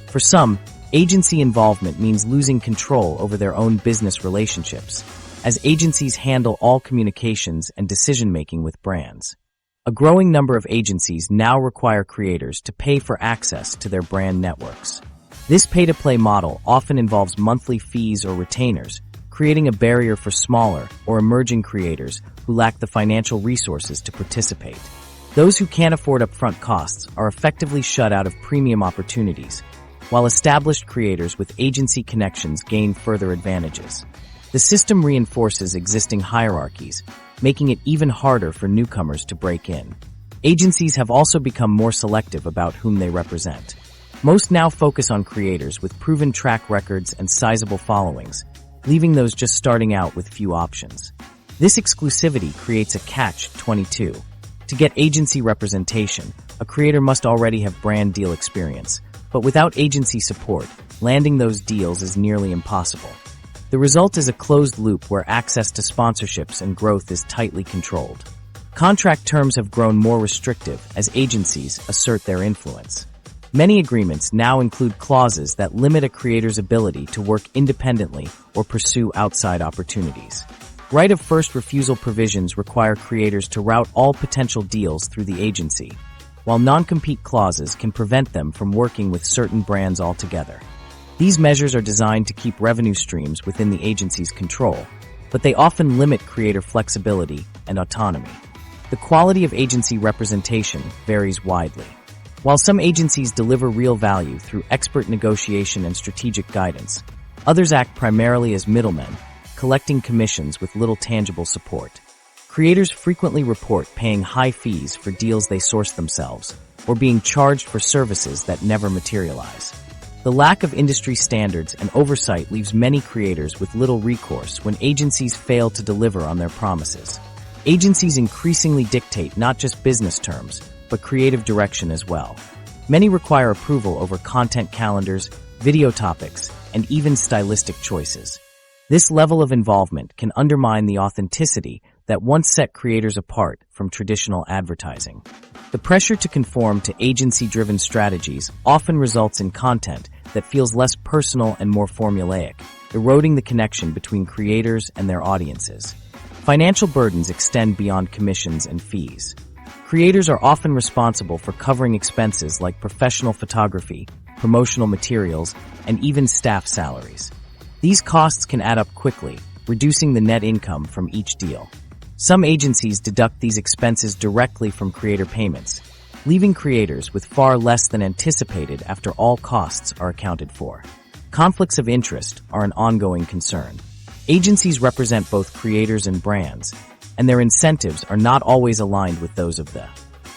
For some, agency involvement means losing control over their own business relationships, as agencies handle all communications and decision-making with brands. A growing number of agencies now require creators to pay for access to their brand networks. This pay-to-play model often involves monthly fees or retainers, creating a barrier for smaller or emerging creators who lack the financial resources to participate. Those who can't afford upfront costs are effectively shut out of premium opportunities, while established creators with agency connections gain further advantages. The system reinforces existing hierarchies, making it even harder for newcomers to break in. Agencies have also become more selective about whom they represent. Most now focus on creators with proven track records and sizable followings, leaving those just starting out with few options. This exclusivity creates a catch-22. To get agency representation, a creator must already have brand deal experience, but without agency support, landing those deals is nearly impossible. The result is a closed loop where access to sponsorships and growth is tightly controlled. Contract terms have grown more restrictive as agencies assert their influence. Many agreements now include clauses that limit a creator's ability to work independently or pursue outside opportunities. Right of first refusal provisions require creators to route all potential deals through the agency, while non-compete clauses can prevent them from working with certain brands altogether. These measures are designed to keep revenue streams within the agency's control, but they often limit creator flexibility and autonomy. The quality of agency representation varies widely. While some agencies deliver real value through expert negotiation and strategic guidance, others act primarily as middlemen, collecting commissions with little tangible support. Creators frequently report paying high fees for deals they source themselves, or being charged for services that never materialize. The lack of industry standards and oversight leaves many creators with little recourse when agencies fail to deliver on their promises. Agencies increasingly dictate not just business terms, but creative direction as well. Many require approval over content calendars, video topics, and even stylistic choices. This level of involvement can undermine the authenticity that once set creators apart from traditional advertising. The pressure to conform to agency-driven strategies often results in content that feels less personal and more formulaic, eroding the connection between creators and their audiences. Financial burdens extend beyond commissions and fees. Creators are often responsible for covering expenses like professional photography, promotional materials, and even staff salaries. These costs can add up quickly, reducing the net income from each deal. Some agencies deduct these expenses directly from creator payments, leaving creators with far less than anticipated after all costs are accounted for. Conflicts of interest are an ongoing concern. Agencies represent both creators and brands, and their incentives are not always aligned with those of the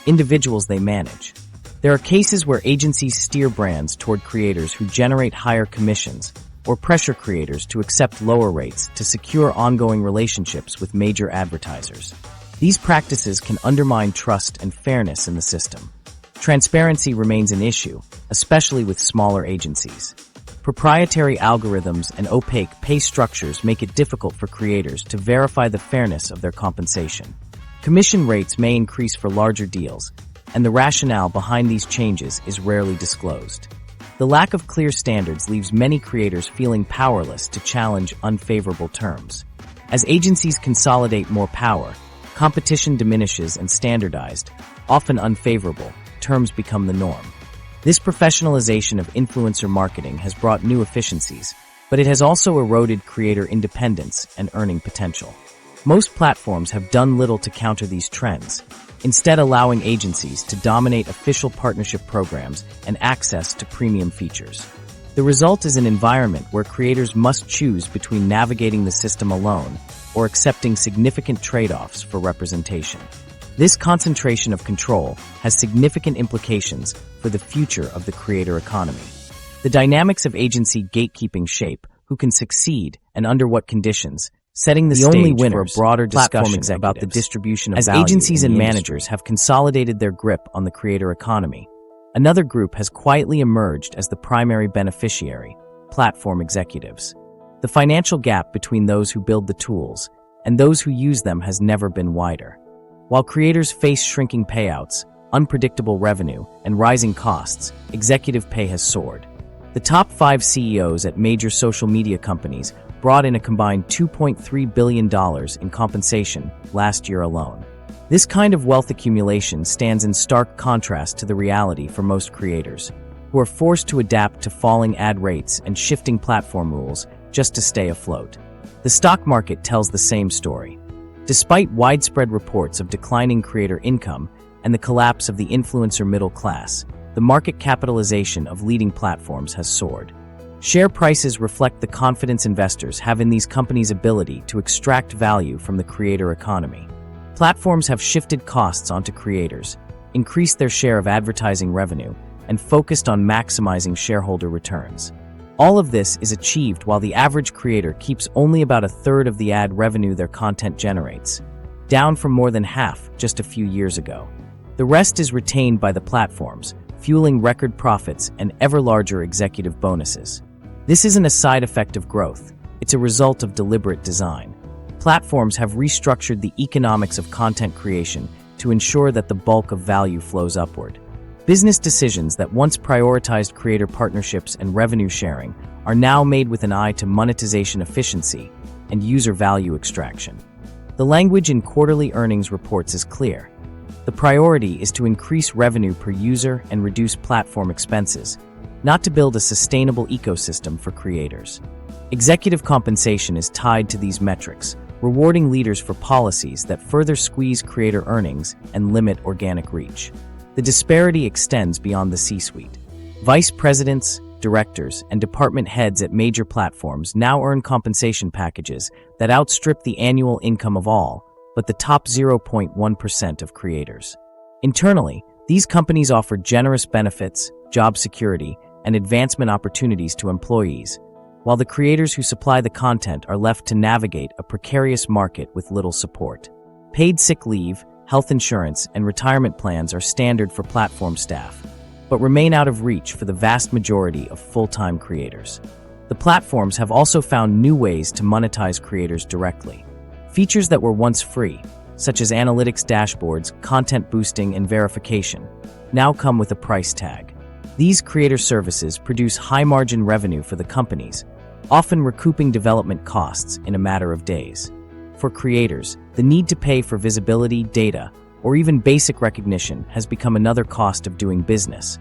individuals they manage. There are cases where agencies steer brands toward creators who generate higher commissions, or pressure creators to accept lower rates to secure ongoing relationships with major advertisers. These practices can undermine trust and fairness in the system. Transparency remains an issue, especially with smaller agencies. Proprietary algorithms and opaque pay structures make it difficult for creators to verify the fairness of their compensation. Commission rates may increase for larger deals, and the rationale behind these changes is rarely disclosed. The lack of clear standards leaves many creators feeling powerless to challenge unfavorable terms. As agencies consolidate more power, competition diminishes and standardized, often unfavorable, terms become the norm. This professionalization of influencer marketing has brought new efficiencies, but it has also eroded creator independence and earning potential. Most platforms have done little to counter these trends, instead allowing agencies to dominate official partnership programs and access to premium features. The result is an environment where creators must choose between navigating the system alone or accepting significant trade-offs for representation. This concentration of control has significant implications for the future of the creator economy. The dynamics of agency gatekeeping shape who can succeed and under what conditions, setting the stage for a broader discussion about the distribution of value. As agencies and managers have consolidated their grip on the creator economy, another group has quietly emerged as the primary beneficiary: platform executives. The financial gap between those who build the tools and those who use them has never been wider. While creators face shrinking payouts, unpredictable revenue, and rising costs, executive pay has soared. The top 5 CEOs at major social media companies brought in a combined $2.3 billion in compensation last year alone. This kind of wealth accumulation stands in stark contrast to the reality for most creators, who are forced to adapt to falling ad rates and shifting platform rules just to stay afloat. The stock market tells the same story. Despite widespread reports of declining creator income and the collapse of the influencer middle class, the market capitalization of leading platforms has soared. Share prices reflect the confidence investors have in these companies' ability to extract value from the creator economy. Platforms have shifted costs onto creators, increased their share of advertising revenue, and focused on maximizing shareholder returns. All of this is achieved while the average creator keeps only about a third of the ad revenue their content generates, down from more than half just a few years ago. The rest is retained by the platforms, fueling record profits and ever larger executive bonuses. This isn't a side effect of growth, it's a result of deliberate design. Platforms have restructured the economics of content creation to ensure that the bulk of value flows upward. Business decisions that once prioritized creator partnerships and revenue sharing are now made with an eye to monetization efficiency and user value extraction. The language in quarterly earnings reports is clear. The priority is to increase revenue per user and reduce platform expenses, not to build a sustainable ecosystem for creators. Executive compensation is tied to these metrics, rewarding leaders for policies that further squeeze creator earnings and limit organic reach. The disparity extends beyond the C-suite. Vice presidents, directors, and department heads at major platforms now earn compensation packages that outstrip the annual income of all but the top 0.1% of creators. Internally, these companies offer generous benefits, job security, and advancement opportunities to employees, while the creators who supply the content are left to navigate a precarious market with little support. Paid sick leave, health insurance, and retirement plans are standard for platform staff, but remain out of reach for the vast majority of full-time creators. The platforms have also found new ways to monetize creators directly. Features that were once free, such as analytics dashboards, content boosting, and verification, now come with a price tag. These creator services produce high-margin revenue for the companies, often recouping development costs in a matter of days. For creators, the need to pay for visibility, data, or even basic recognition has become another cost of doing business,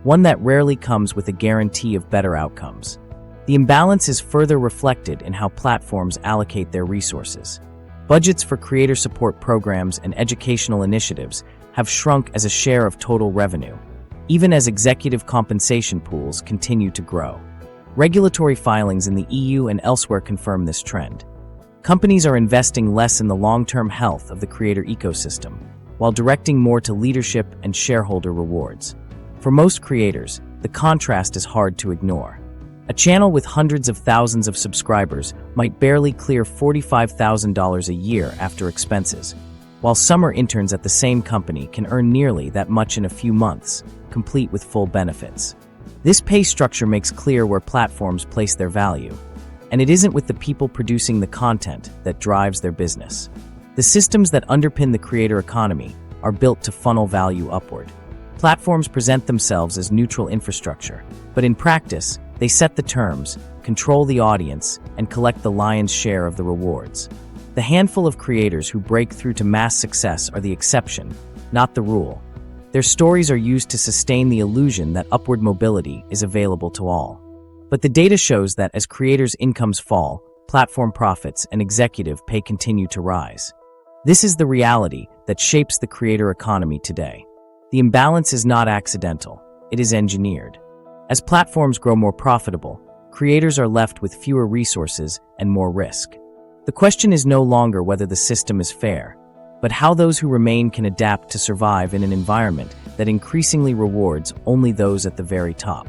one that rarely comes with a guarantee of better outcomes. The imbalance is further reflected in how platforms allocate their resources. Budgets for creator support programs and educational initiatives have shrunk as a share of total revenue, even as executive compensation pools continue to grow. Regulatory filings in the EU and elsewhere confirm this trend. Companies are investing less in the long-term health of the creator ecosystem, while directing more to leadership and shareholder rewards. For most creators, the contrast is hard to ignore. A channel with hundreds of thousands of subscribers might barely clear $45,000 a year after expenses, while summer interns at the same company can earn nearly that much in a few months, complete with full benefits. This pay structure makes clear where platforms place their value, and it isn't with the people producing the content that drives their business. The systems that underpin the creator economy are built to funnel value upward. Platforms present themselves as neutral infrastructure, but in practice, they set the terms, control the audience, and collect the lion's share of the rewards. The handful of creators who break through to mass success are the exception, not the rule. Their stories are used to sustain the illusion that upward mobility is available to all. But the data shows that as creators' incomes fall, platform profits and executive pay continue to rise. This is the reality that shapes the creator economy today. The imbalance is not accidental, it is engineered. As platforms grow more profitable, creators are left with fewer resources and more risk. The question is no longer whether the system is fair, but how those who remain can adapt to survive in an environment that increasingly rewards only those at the very top.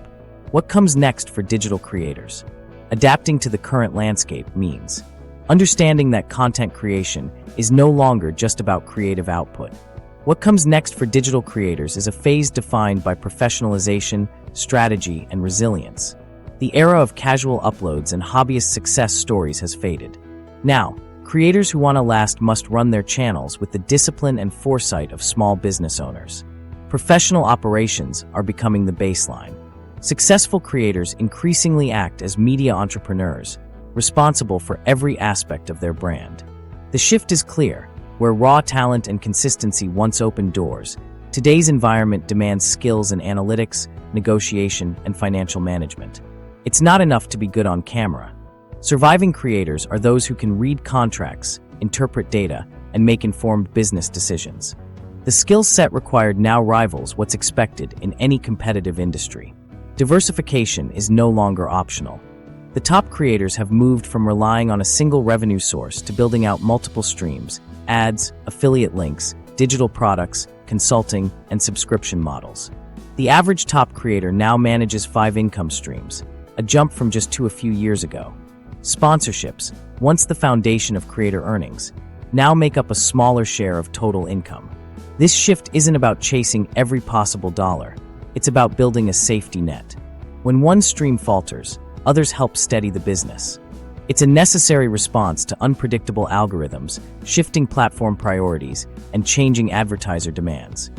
What comes next for digital creators? Adapting to the current landscape means understanding that content creation is no longer just about creative output. What comes next for digital creators is a phase defined by professionalization, strategy, and resilience. The era of casual uploads and hobbyist success stories has faded. Now, creators who want to last must run their channels with the discipline and foresight of small business owners. Professional operations are becoming the baseline. Successful creators increasingly act as media entrepreneurs, responsible for every aspect of their brand. The shift is clear. Where raw talent and consistency once opened doors, today's environment demands skills in analytics, negotiation, and financial management. It's not enough to be good on camera. Surviving creators are those who can read contracts, interpret data, and make informed business decisions. The skill set required now rivals what's expected in any competitive industry. Diversification is no longer optional. The top creators have moved from relying on a single revenue source to building out multiple streams: ads, affiliate links, digital products, consulting, and subscription models. The average top creator now manages 5 income streams, a jump from just 2 a few years ago. Sponsorships, once the foundation of creator earnings, now make up a smaller share of total income. This shift isn't about chasing every possible dollar. It's about building a safety net. When one stream falters, others help steady the business. It's a necessary response to unpredictable algorithms, shifting platform priorities, and changing advertiser demands.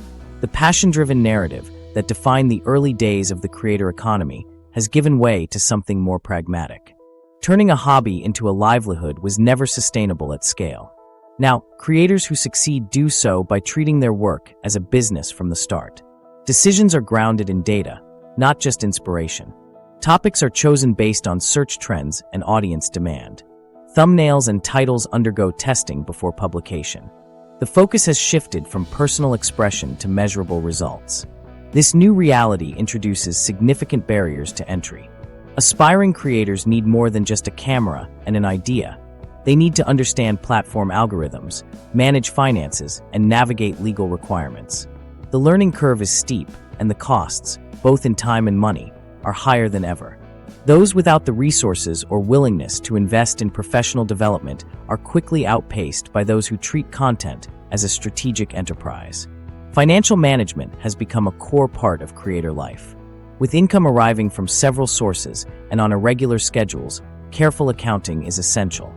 The passion-driven narrative that defined the early days of the creator economy has given way to something more pragmatic. Turning a hobby into a livelihood was never sustainable at scale. Now, creators who succeed do so by treating their work as a business from the start. Decisions are grounded in data, not just inspiration. Topics are chosen based on search trends and audience demand. Thumbnails and titles undergo testing before publication. The focus has shifted from personal expression to measurable results. This new reality introduces significant barriers to entry. Aspiring creators need more than just a camera and an idea. They need to understand platform algorithms, manage finances, and navigate legal requirements. The learning curve is steep, and the costs, both in time and money, are higher than ever. Those without the resources or willingness to invest in professional development are quickly outpaced by those who treat content as a strategic enterprise. Financial management has become a core part of creator life. With income arriving from several sources and on irregular schedules, careful accounting is essential.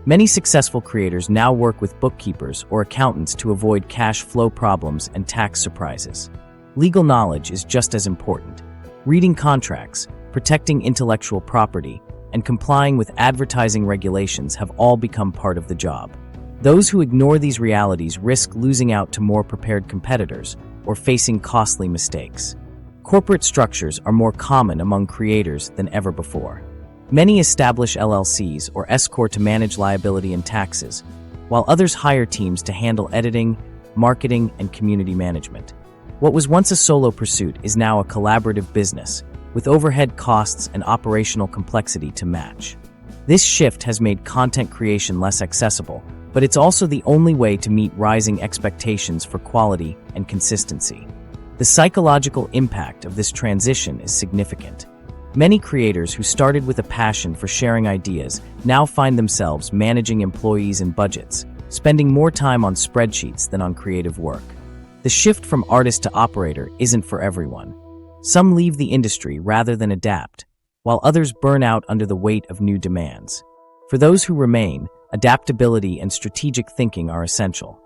Many successful creators now work with bookkeepers or accountants to avoid cash flow problems and tax surprises. Legal knowledge is just as important. Reading contracts, protecting intellectual property, and complying with advertising regulations have all become part of the job. Those who ignore these realities risk losing out to more prepared competitors or facing costly mistakes. Corporate structures are more common among creators than ever before. Many establish LLCs or S-corp to manage liability and taxes, while others hire teams to handle editing, marketing, and community management. What was once a solo pursuit is now a collaborative business, with overhead costs and operational complexity to match. This shift has made content creation less accessible, but it's also the only way to meet rising expectations for quality and consistency. The psychological impact of this transition is significant. Many creators who started with a passion for sharing ideas now find themselves managing employees and budgets, spending more time on spreadsheets than on creative work. The shift from artist to operator isn't for everyone. Some leave the industry rather than adapt, while others burn out under the weight of new demands. For those who remain, adaptability and strategic thinking are essential.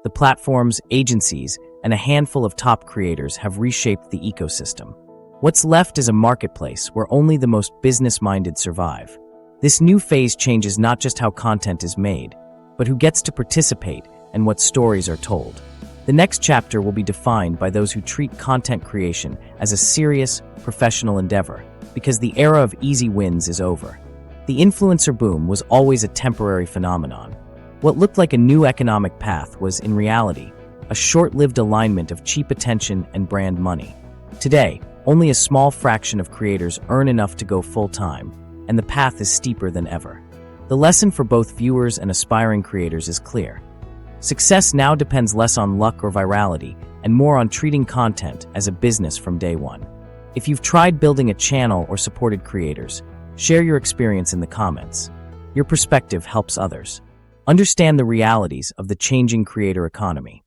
The platforms, agencies, and a handful of top creators have reshaped the ecosystem. What's left is a marketplace where only the most business-minded survive. This new phase changes not just how content is made, but who gets to participate and what stories are told. The next chapter will be defined by those who treat content creation as a serious, professional endeavor, because the era of easy wins is over. The influencer boom was always a temporary phenomenon. What looked like a new economic path was, in reality, a short-lived alignment of cheap attention and brand money. Today, only a small fraction of creators earn enough to go full-time, and the path is steeper than ever. The lesson for both viewers and aspiring creators is clear. Success now depends less on luck or virality, and more on treating content as a business from day one. If you've tried building a channel or supported creators, share your experience in the comments. Your perspective helps others understand the realities of the changing creator economy.